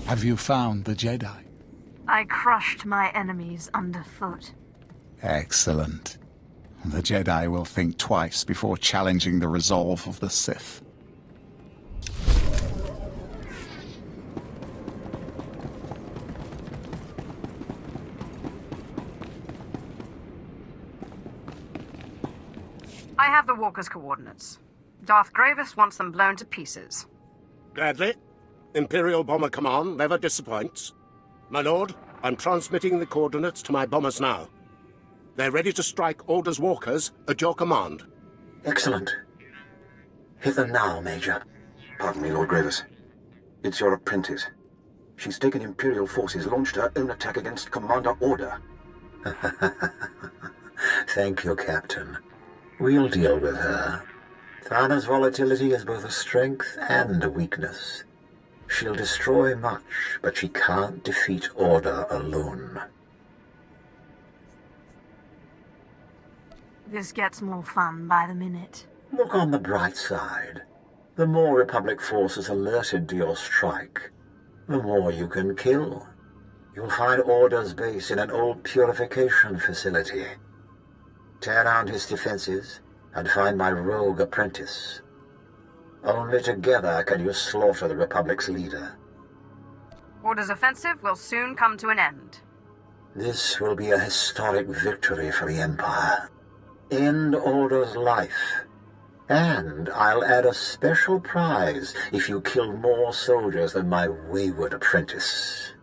Have you found the Jedi? I crushed my enemies underfoot. Excellent. The Jedi will think twice before challenging the resolve of the Sith. I have the walker's coordinates. Darth Gravis wants them blown to pieces. Gladly. Imperial Bomber Command never disappoints. My lord, I'm transmitting the coordinates to my bombers now. They're ready to strike Order's walkers at your command. Excellent. Hit them now, Major. Pardon me, Lord Gravis. It's your apprentice. She's taken Imperial forces, launched her own attack against Commander Order. Thank you, Captain. We'll deal with her. Thana's volatility is both a strength and a weakness. She'll destroy much, but she can't defeat Order alone. This gets more fun by the minute. Look on the bright side. The more Republic forces alerted to your strike, the more you can kill. You'll find Order's base in an old purification facility. Tear down his defenses and find my rogue apprentice. Only together can you slaughter the Republic's leader. Order's offensive will soon come to an end. This will be a historic victory for the Empire. End Order's life. And I'll add a special prize if you kill more soldiers than my wayward apprentice.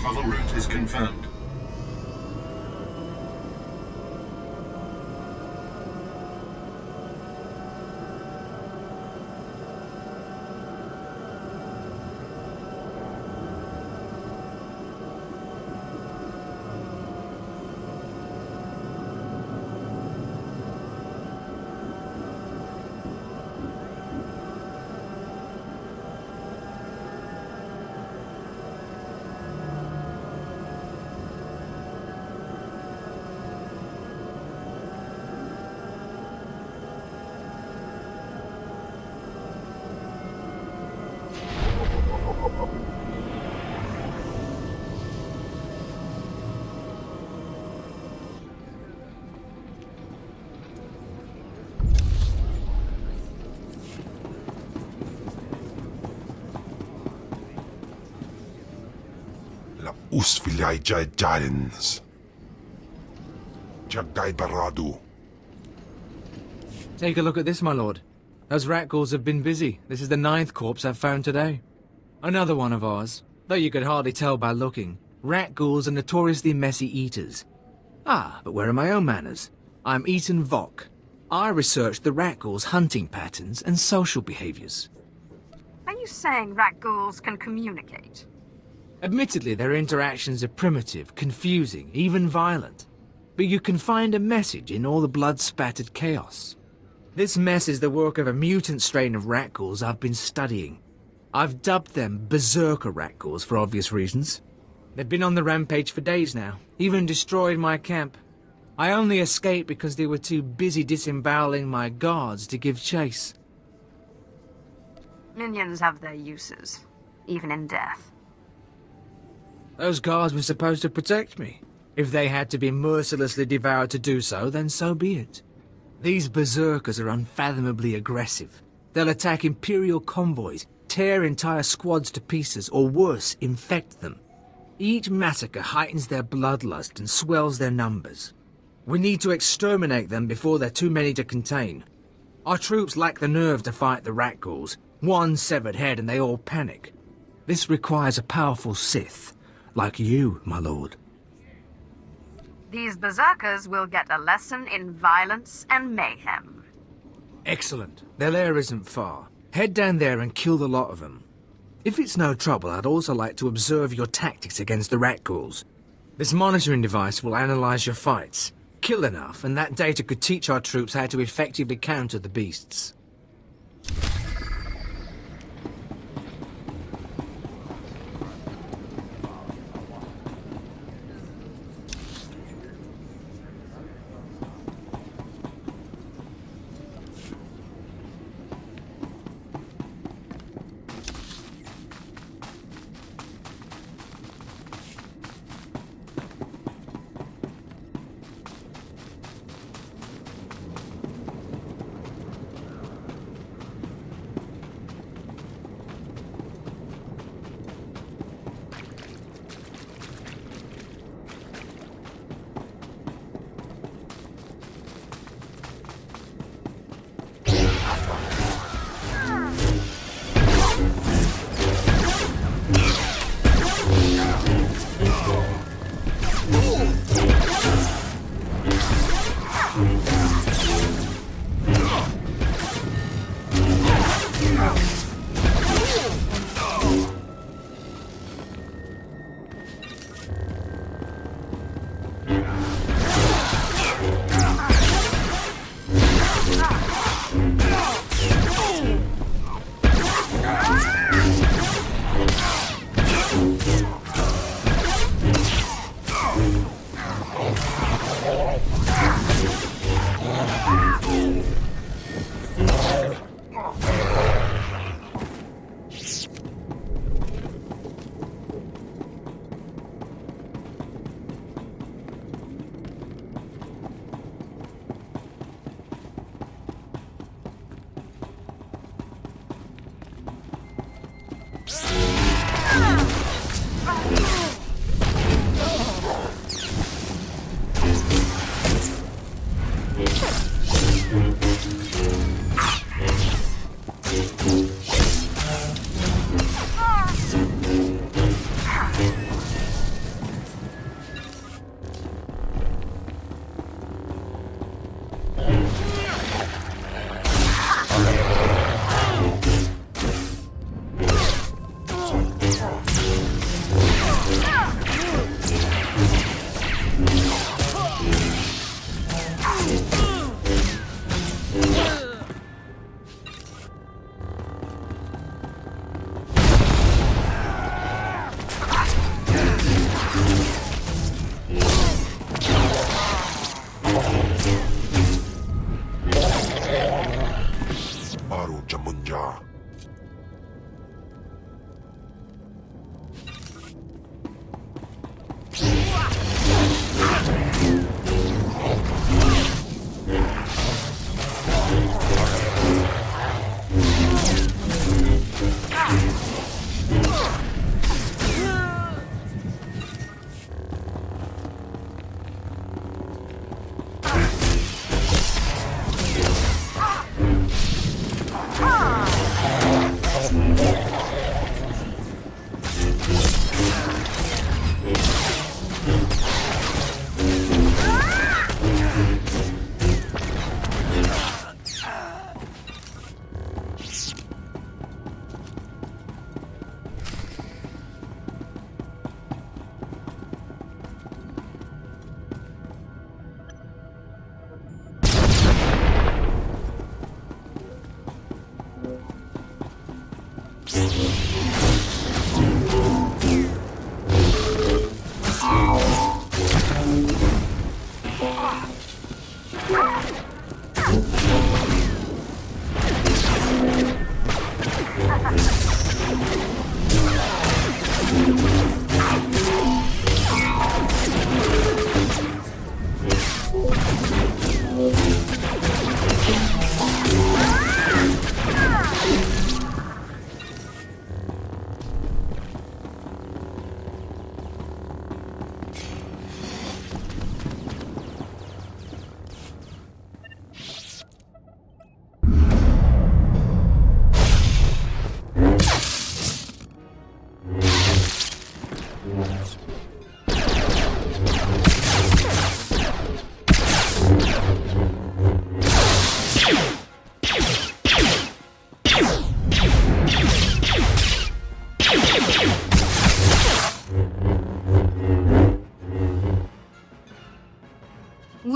Travel route is confirmed. Usvilai Giants. Jagai Baradu. Take a look at this, my lord. Those rat ghouls have been busy. This is the 9th corpse I've found today. Another one of ours. Though you could hardly tell by looking. Rat ghouls are notoriously messy eaters. Ah, but where are my own manners? I'm Ethan Vock. I researched the rat ghouls' hunting patterns and social behaviors. Are you saying rat ghouls can communicate? Admittedly, their interactions are primitive, confusing, even violent. But you can find a message in all the blood-spattered chaos. This mess is the work of a mutant strain of rat ghouls I've been studying. I've dubbed them berserker rat ghouls for obvious reasons. They've been on the rampage for days now, even destroyed my camp. I only escaped because they were too busy disemboweling my guards to give chase. Minions have their uses, even in death. Those guards were supposed to protect me. If they had to be mercilessly devoured to do so, then so be it. These berserkers are unfathomably aggressive. They'll attack Imperial convoys, tear entire squads to pieces, or worse, infect them. Each massacre heightens their bloodlust and swells their numbers. We need to exterminate them before they're too many to contain. Our troops lack the nerve to fight the rat ghouls. One severed head and they all panic. This requires a powerful Sith, like you, my lord. These berserkers will get a lesson in violence and mayhem. Excellent. Their lair isn't far. Head down there and kill the lot of them. If it's no trouble, I'd also like to observe your tactics against the rat ghouls. This monitoring device will analyze your fights. Kill enough, and that data could teach our troops how to effectively counter the beasts.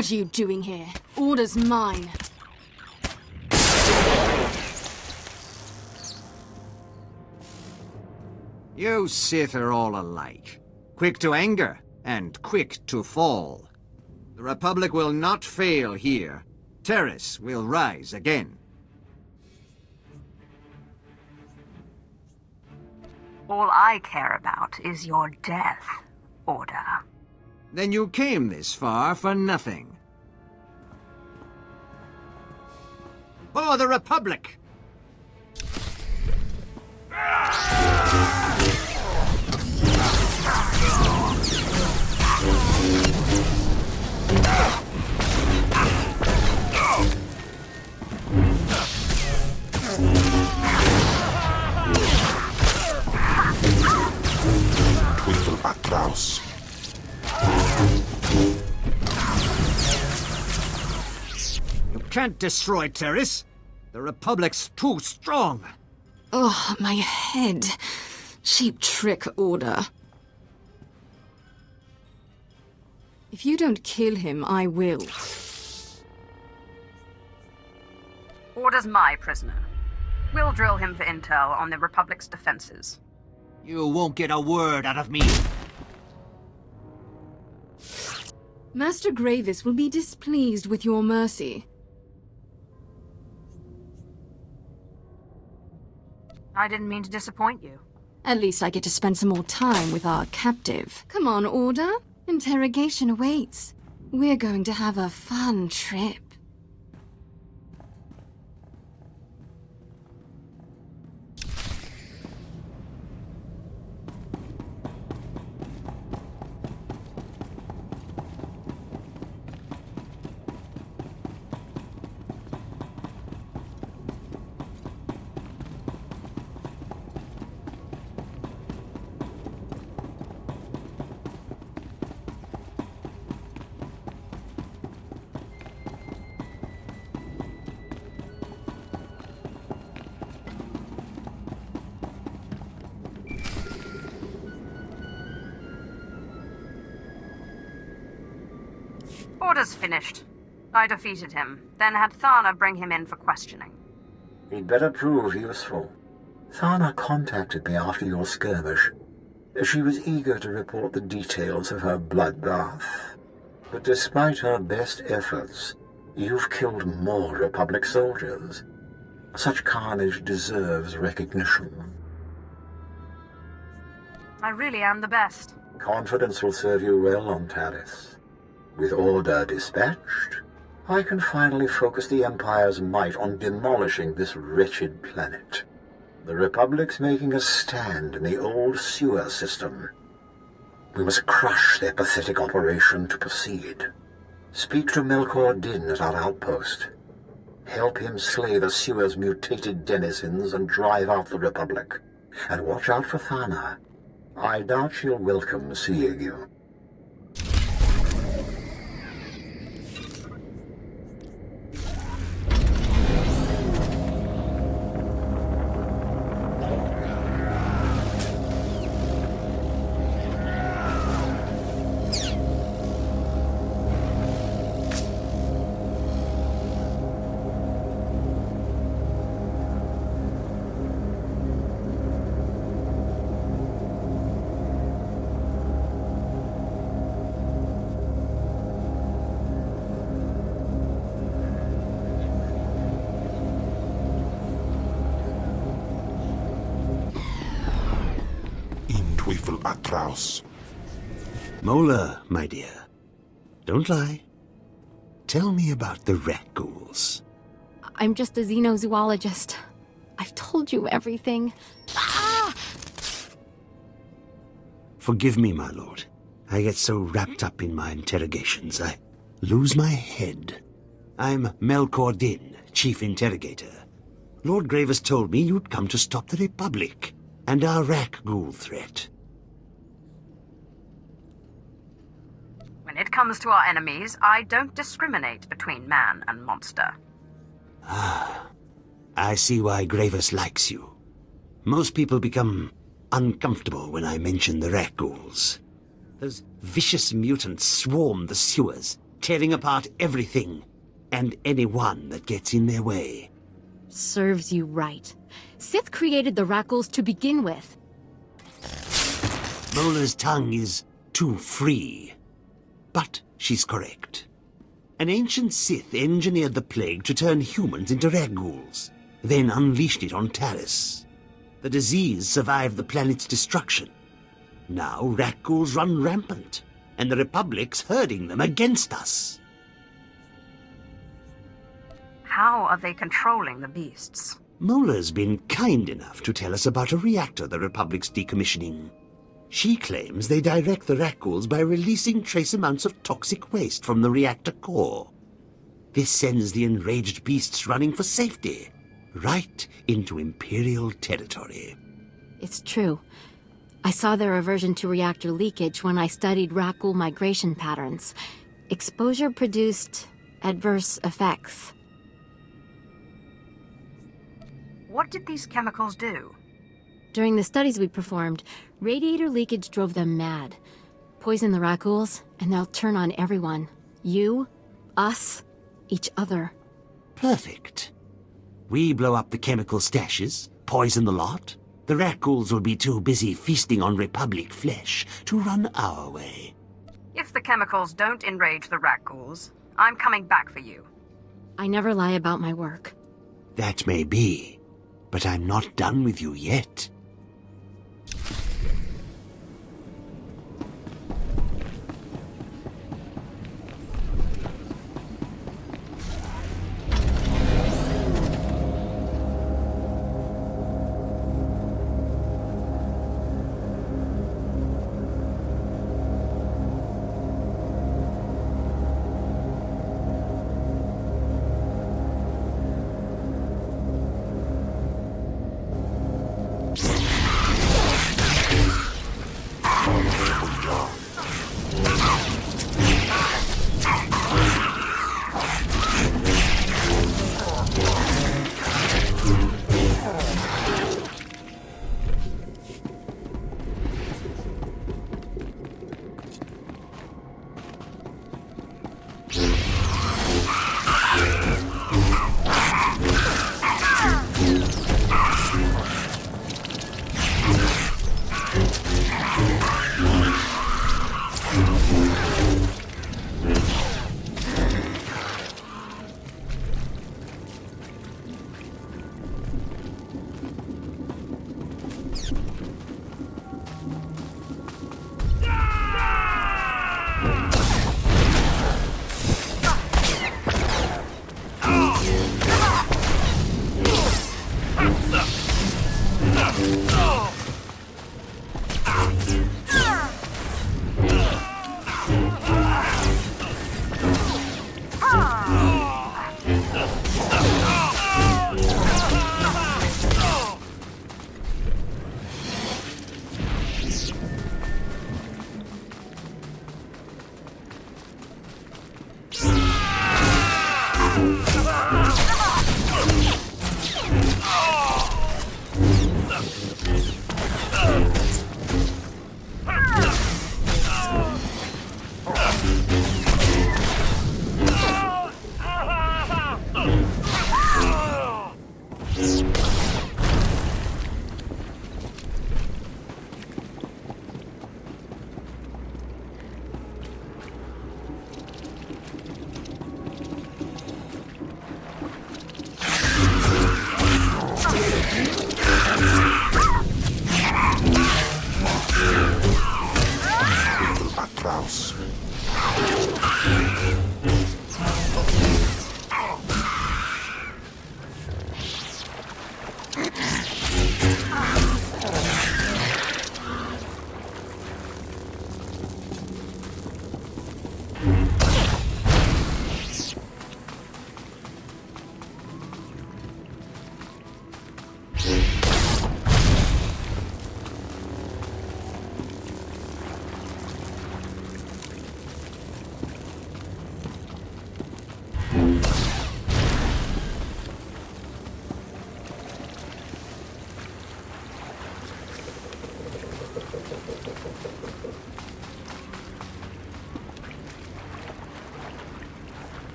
What are you doing here? Order's mine. You Sith are all alike. Quick to anger, and quick to fall. The Republic will not fail here. Terrace will rise again. All I care about is your death, Order. Then you came this far for nothing. For the Republic! Twinkle Atraus. You can't destroy Terrace. The Republic's too strong. Oh, my head. Cheap trick, Order. If you don't kill him, I will. Order's my prisoner. We'll drill him for intel on the Republic's defenses. You won't get a word out of me. Master Gravis will be displeased with your mercy. I didn't mean to disappoint you. At least I get to spend some more time with our captive. Come on, Order. Interrogation awaits. We're going to have a fun trip. Order's finished. I defeated him, then had Thana bring him in for questioning. He'd better prove useful. Thana contacted me after your skirmish. She was eager to report the details of her bloodbath. But despite her best efforts, you've killed more Republic soldiers. Such carnage deserves recognition. I really am the best. Confidence will serve you well on Taris. With Order dispatched, I can finally focus the Empire's might on demolishing this wretched planet. The Republic's making a stand in the old sewer system. We must crush their pathetic operation to proceed. Speak to Melkor Din at our outpost. Help him slay the sewer's mutated denizens and drive out the Republic. And watch out for Thana. I doubt she'll welcome seeing you. Atraus. Mola, my dear. Don't lie. Tell me about the rat ghouls. I'm just a xenozoologist. I've told you everything. Ah! Forgive me, my lord. I get so wrapped up in my interrogations, I lose my head. I'm Melkor Din, Chief Interrogator. Lord Gravis told me you'd come to stop the Republic and our rat ghoul threat. When it comes to our enemies, I don't discriminate between man and monster. Ah, I see why Gravis likes you. Most people become uncomfortable when I mention the rat ghouls. Those vicious mutants swarm the sewers, tearing apart everything and anyone that gets in their way. Serves you right. Sith created the Rackles to begin with. Mola's tongue is too free. But she's correct. An ancient Sith engineered the plague to turn humans into Ragghouls, then unleashed it on Taris. The disease survived the planet's destruction. Now Ragghouls run rampant, and the Republic's herding them against us. How are they controlling the beasts? Mola's been kind enough to tell us about a reactor the Republic's decommissioning. She claims they direct the Ragghouls by releasing trace amounts of toxic waste from the reactor core. This sends the enraged beasts running for safety, right into Imperial territory. It's true. I saw their aversion to reactor leakage when I studied Rackle migration patterns. Exposure produced adverse effects. What did these chemicals do? During the studies we performed, radiator leakage drove them mad. Poison the Rackles, and they'll turn on everyone. You, us, each other. Perfect. We blow up the chemical stashes, poison the lot. The Ragghouls will be too busy feasting on Republic flesh to run our way. If the chemicals don't enrage the Ragghouls, I'm coming back for you. I never lie about my work. That may be, but I'm not done with you yet.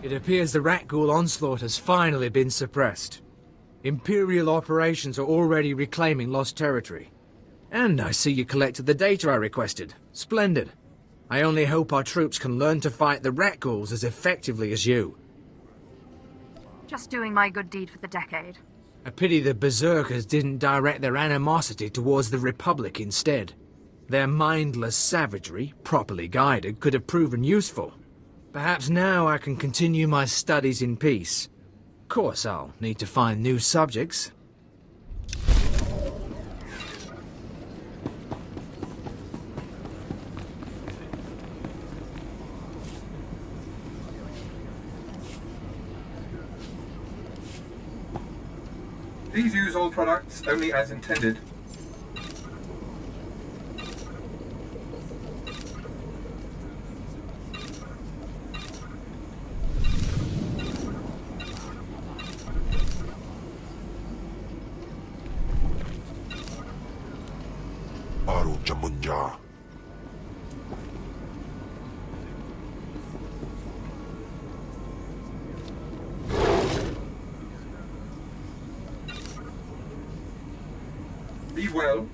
It appears the rat ghoul onslaught has finally been suppressed. Imperial operations are already reclaiming lost territory. And I see you collected the data I requested. Splendid. I only hope our troops can learn to fight the rat ghouls as effectively as you. Just doing my good deed for the decade. A pity the Berserkers didn't direct their animosity towards the Republic instead. Their mindless savagery, properly guided, could have proven useful. Perhaps now I can continue my studies in peace. Of course, I'll need to find new subjects. Please use all products only as intended. Baru Jamunja. Be well.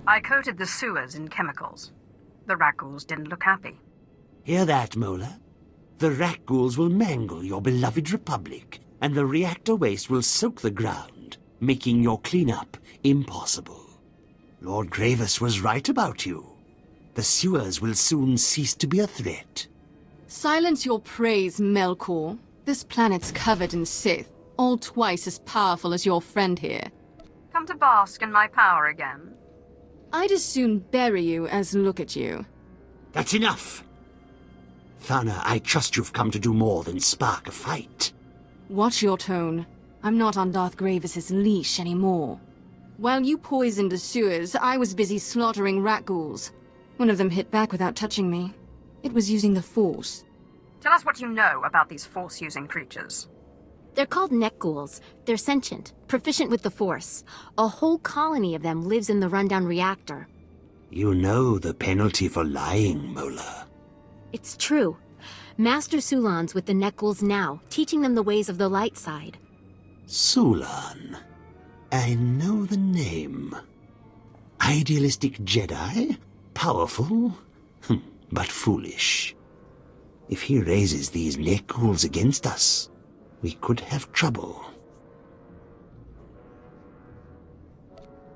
I coated the sewers in chemicals. The rat ghouls didn't look happy. Hear that, Mola? The rat ghouls will mangle your beloved Republic, and the reactor waste will soak the ground, making your cleanup impossible. Lord Gravis was right about you. The sewers will soon cease to be a threat. Silence your praise, Melkor. This planet's covered in Sith, all twice as powerful as your friend here. Come to bask in my power again. I'd as soon bury you as look at you. That's enough! Thana, I trust you've come to do more than spark a fight. Watch your tone. I'm not on Darth Gravis's leash anymore. While you poisoned the sewers, I was busy slaughtering rat ghouls. One of them hit back without touching me. It was using the Force. Tell us what you know about these Force-using creatures. They're called neck ghouls. They're sentient, proficient with the Force. A whole colony of them lives in the rundown reactor. You know the penalty for lying, Mola. It's true. Master Sulan's with the neck ghouls now, teaching them the ways of the light side. Sulan. I know the name. Idealistic Jedi? Powerful? But foolish. If he raises these neck ghouls against us, we could have trouble.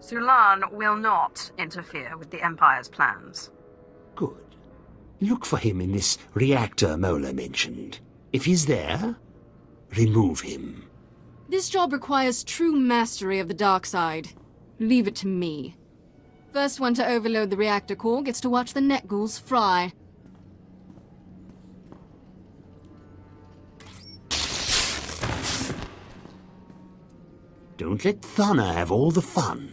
Sulan will not interfere with the Empire's plans. Good. Look for him in this reactor Mola mentioned. If he's there, remove him. This job requires true mastery of the dark side. Leave it to me. First one to overload the reactor core gets to watch the neck ghouls fry. Don't let Thana have all the fun.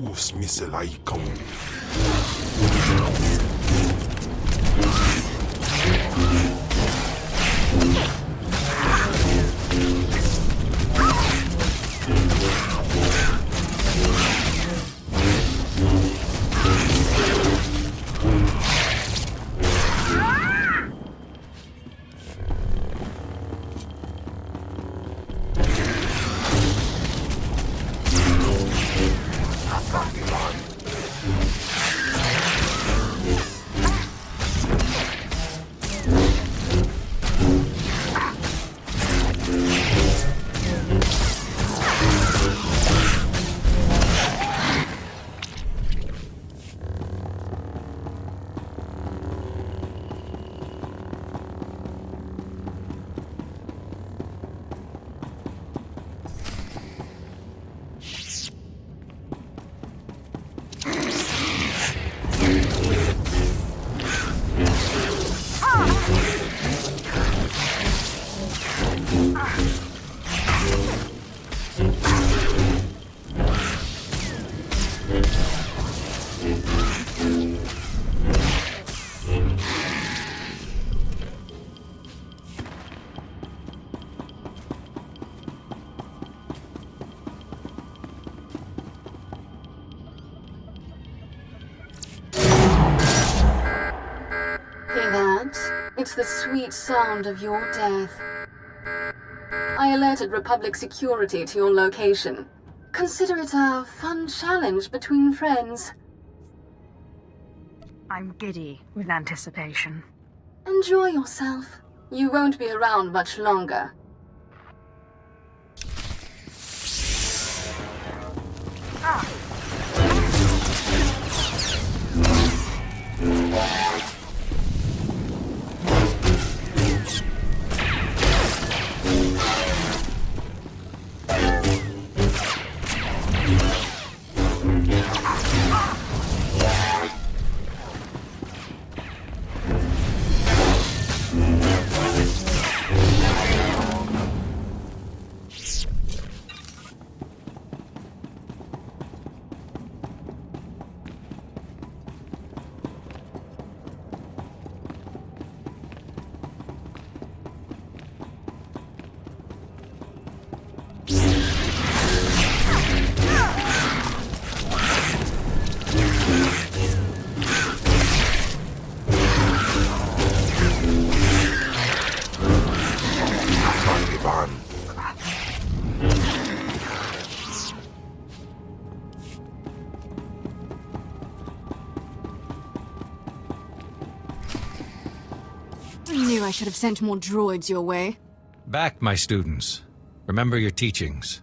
us miselai kom. It's the sweet sound of your death. I alerted Republic security to your location. Consider it a fun challenge between friends. I'm giddy with anticipation. Enjoy yourself. You won't be around much longer. I should have sent more droids your way. Back, my students. Remember your teachings.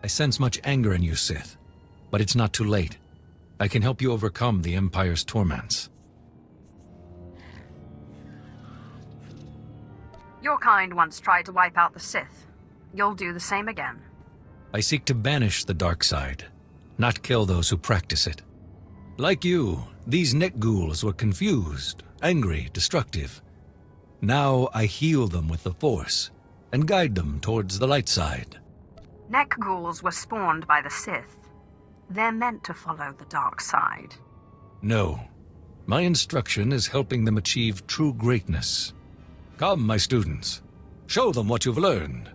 I sense much anger in you, Sith. But it's not too late. I can help you overcome the Empire's torments. Your kind once tried to wipe out the Sith. You'll do the same again. I seek to banish the dark side, not kill those who practice it. Like you, these Nick ghouls were confused, angry, destructive. Now I heal them with the Force, and guide them towards the light side. Neck ghouls were spawned by the Sith. They're meant to follow the dark side. No. My instruction is helping them achieve true greatness. Come, my students. Show them what you've learned.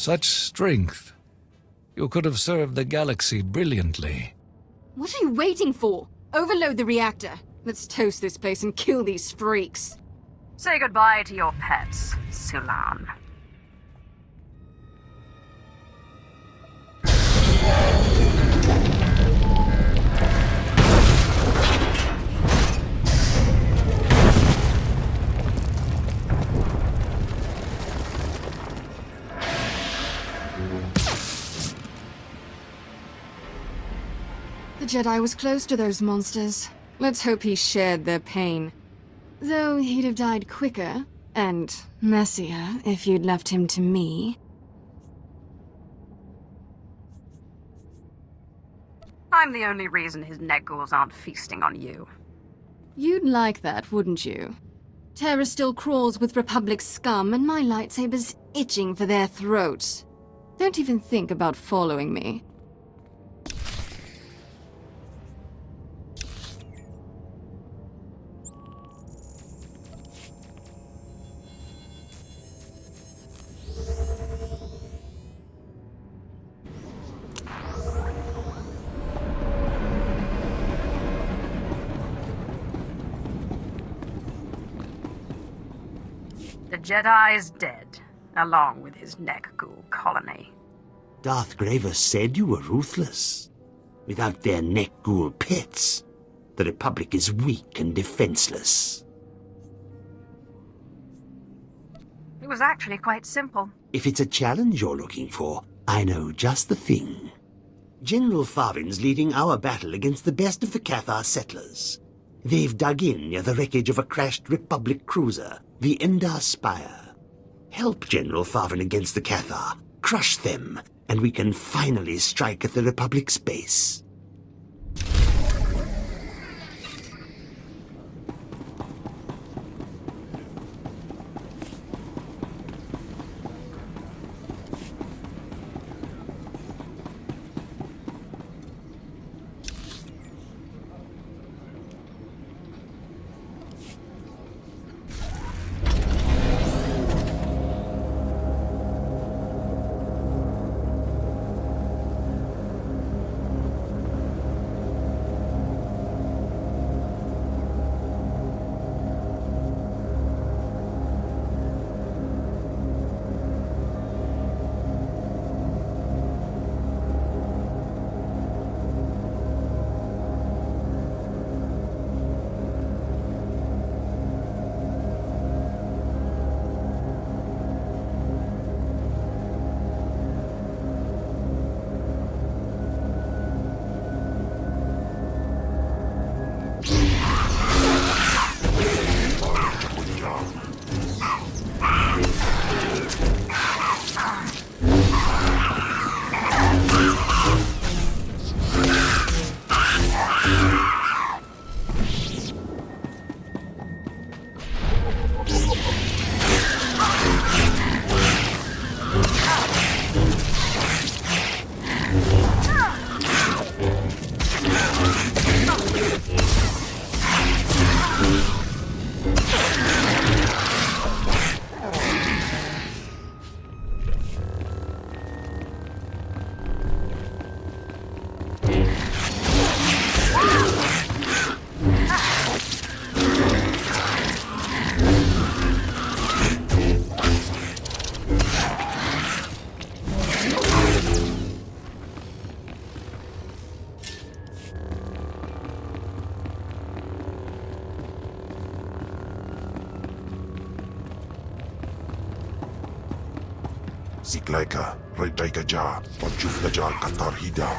Such strength. You could have served the galaxy brilliantly. What are you waiting for? Overload the reactor. Let's toast this place and kill these freaks. Say goodbye to your pets, Sulan. The Jedi was close to those monsters. Let's hope he shared their pain. Though he'd have died quicker, and messier, if you'd left him to me. I'm the only reason his Negghouls aren't feasting on you. You'd like that, wouldn't you? Terror still crawls with Republic scum, and my lightsaber's itching for their throats. Don't even think about following me. The Jedi's dead, along with his Negghoul colony. Darth Grievous said you were ruthless. Without their Negghoul pets, the Republic is weak and defenseless. It was actually quite simple. If it's a challenge you're looking for, I know just the thing. General Farvin's leading our battle against the best of the Cathar settlers. They've dug in near the wreckage of a crashed Republic cruiser, the Endar Spire. Help General Farvin against the Cathar, crush them, and we can finally strike at the Republic's base. Ziklaika, Redaika Ja, Pajufla Ja Katarhida.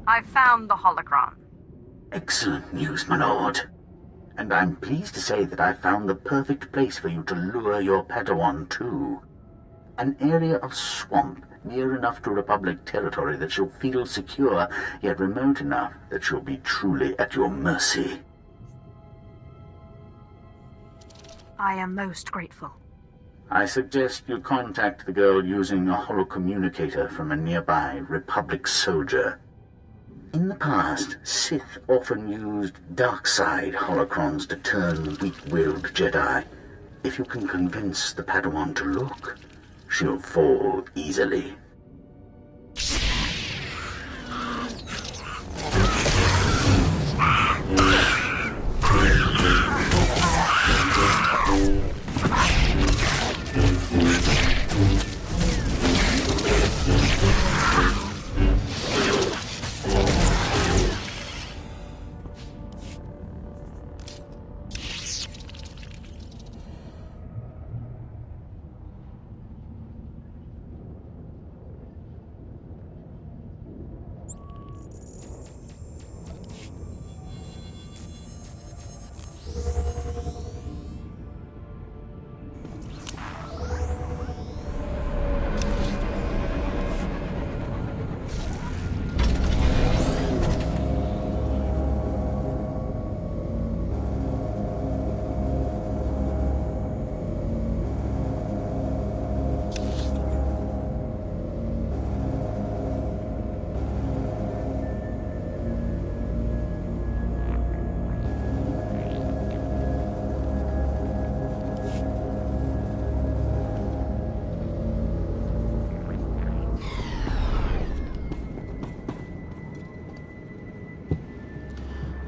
I found the holocron. Excellent news, my lord. And I'm pleased to say that I found the perfect place for you to lure your Padawan to. An area of swamp near enough to Republic territory that she'll feel secure, yet remote enough that she'll be truly at your mercy. I am most grateful. I suggest you contact the girl using a holocommunicator from a nearby Republic soldier. In the past, Sith often used dark side holocrons to turn weak-willed Jedi. If you can convince the Padawan to look, she'll fall easily.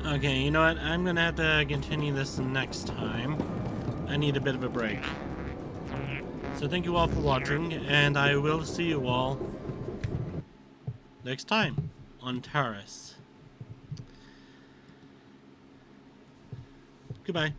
Okay, you know what? I'm gonna have to continue this next time. I need a bit of a break. So thank you all for watching, and I will see you all next time on Taris. Goodbye.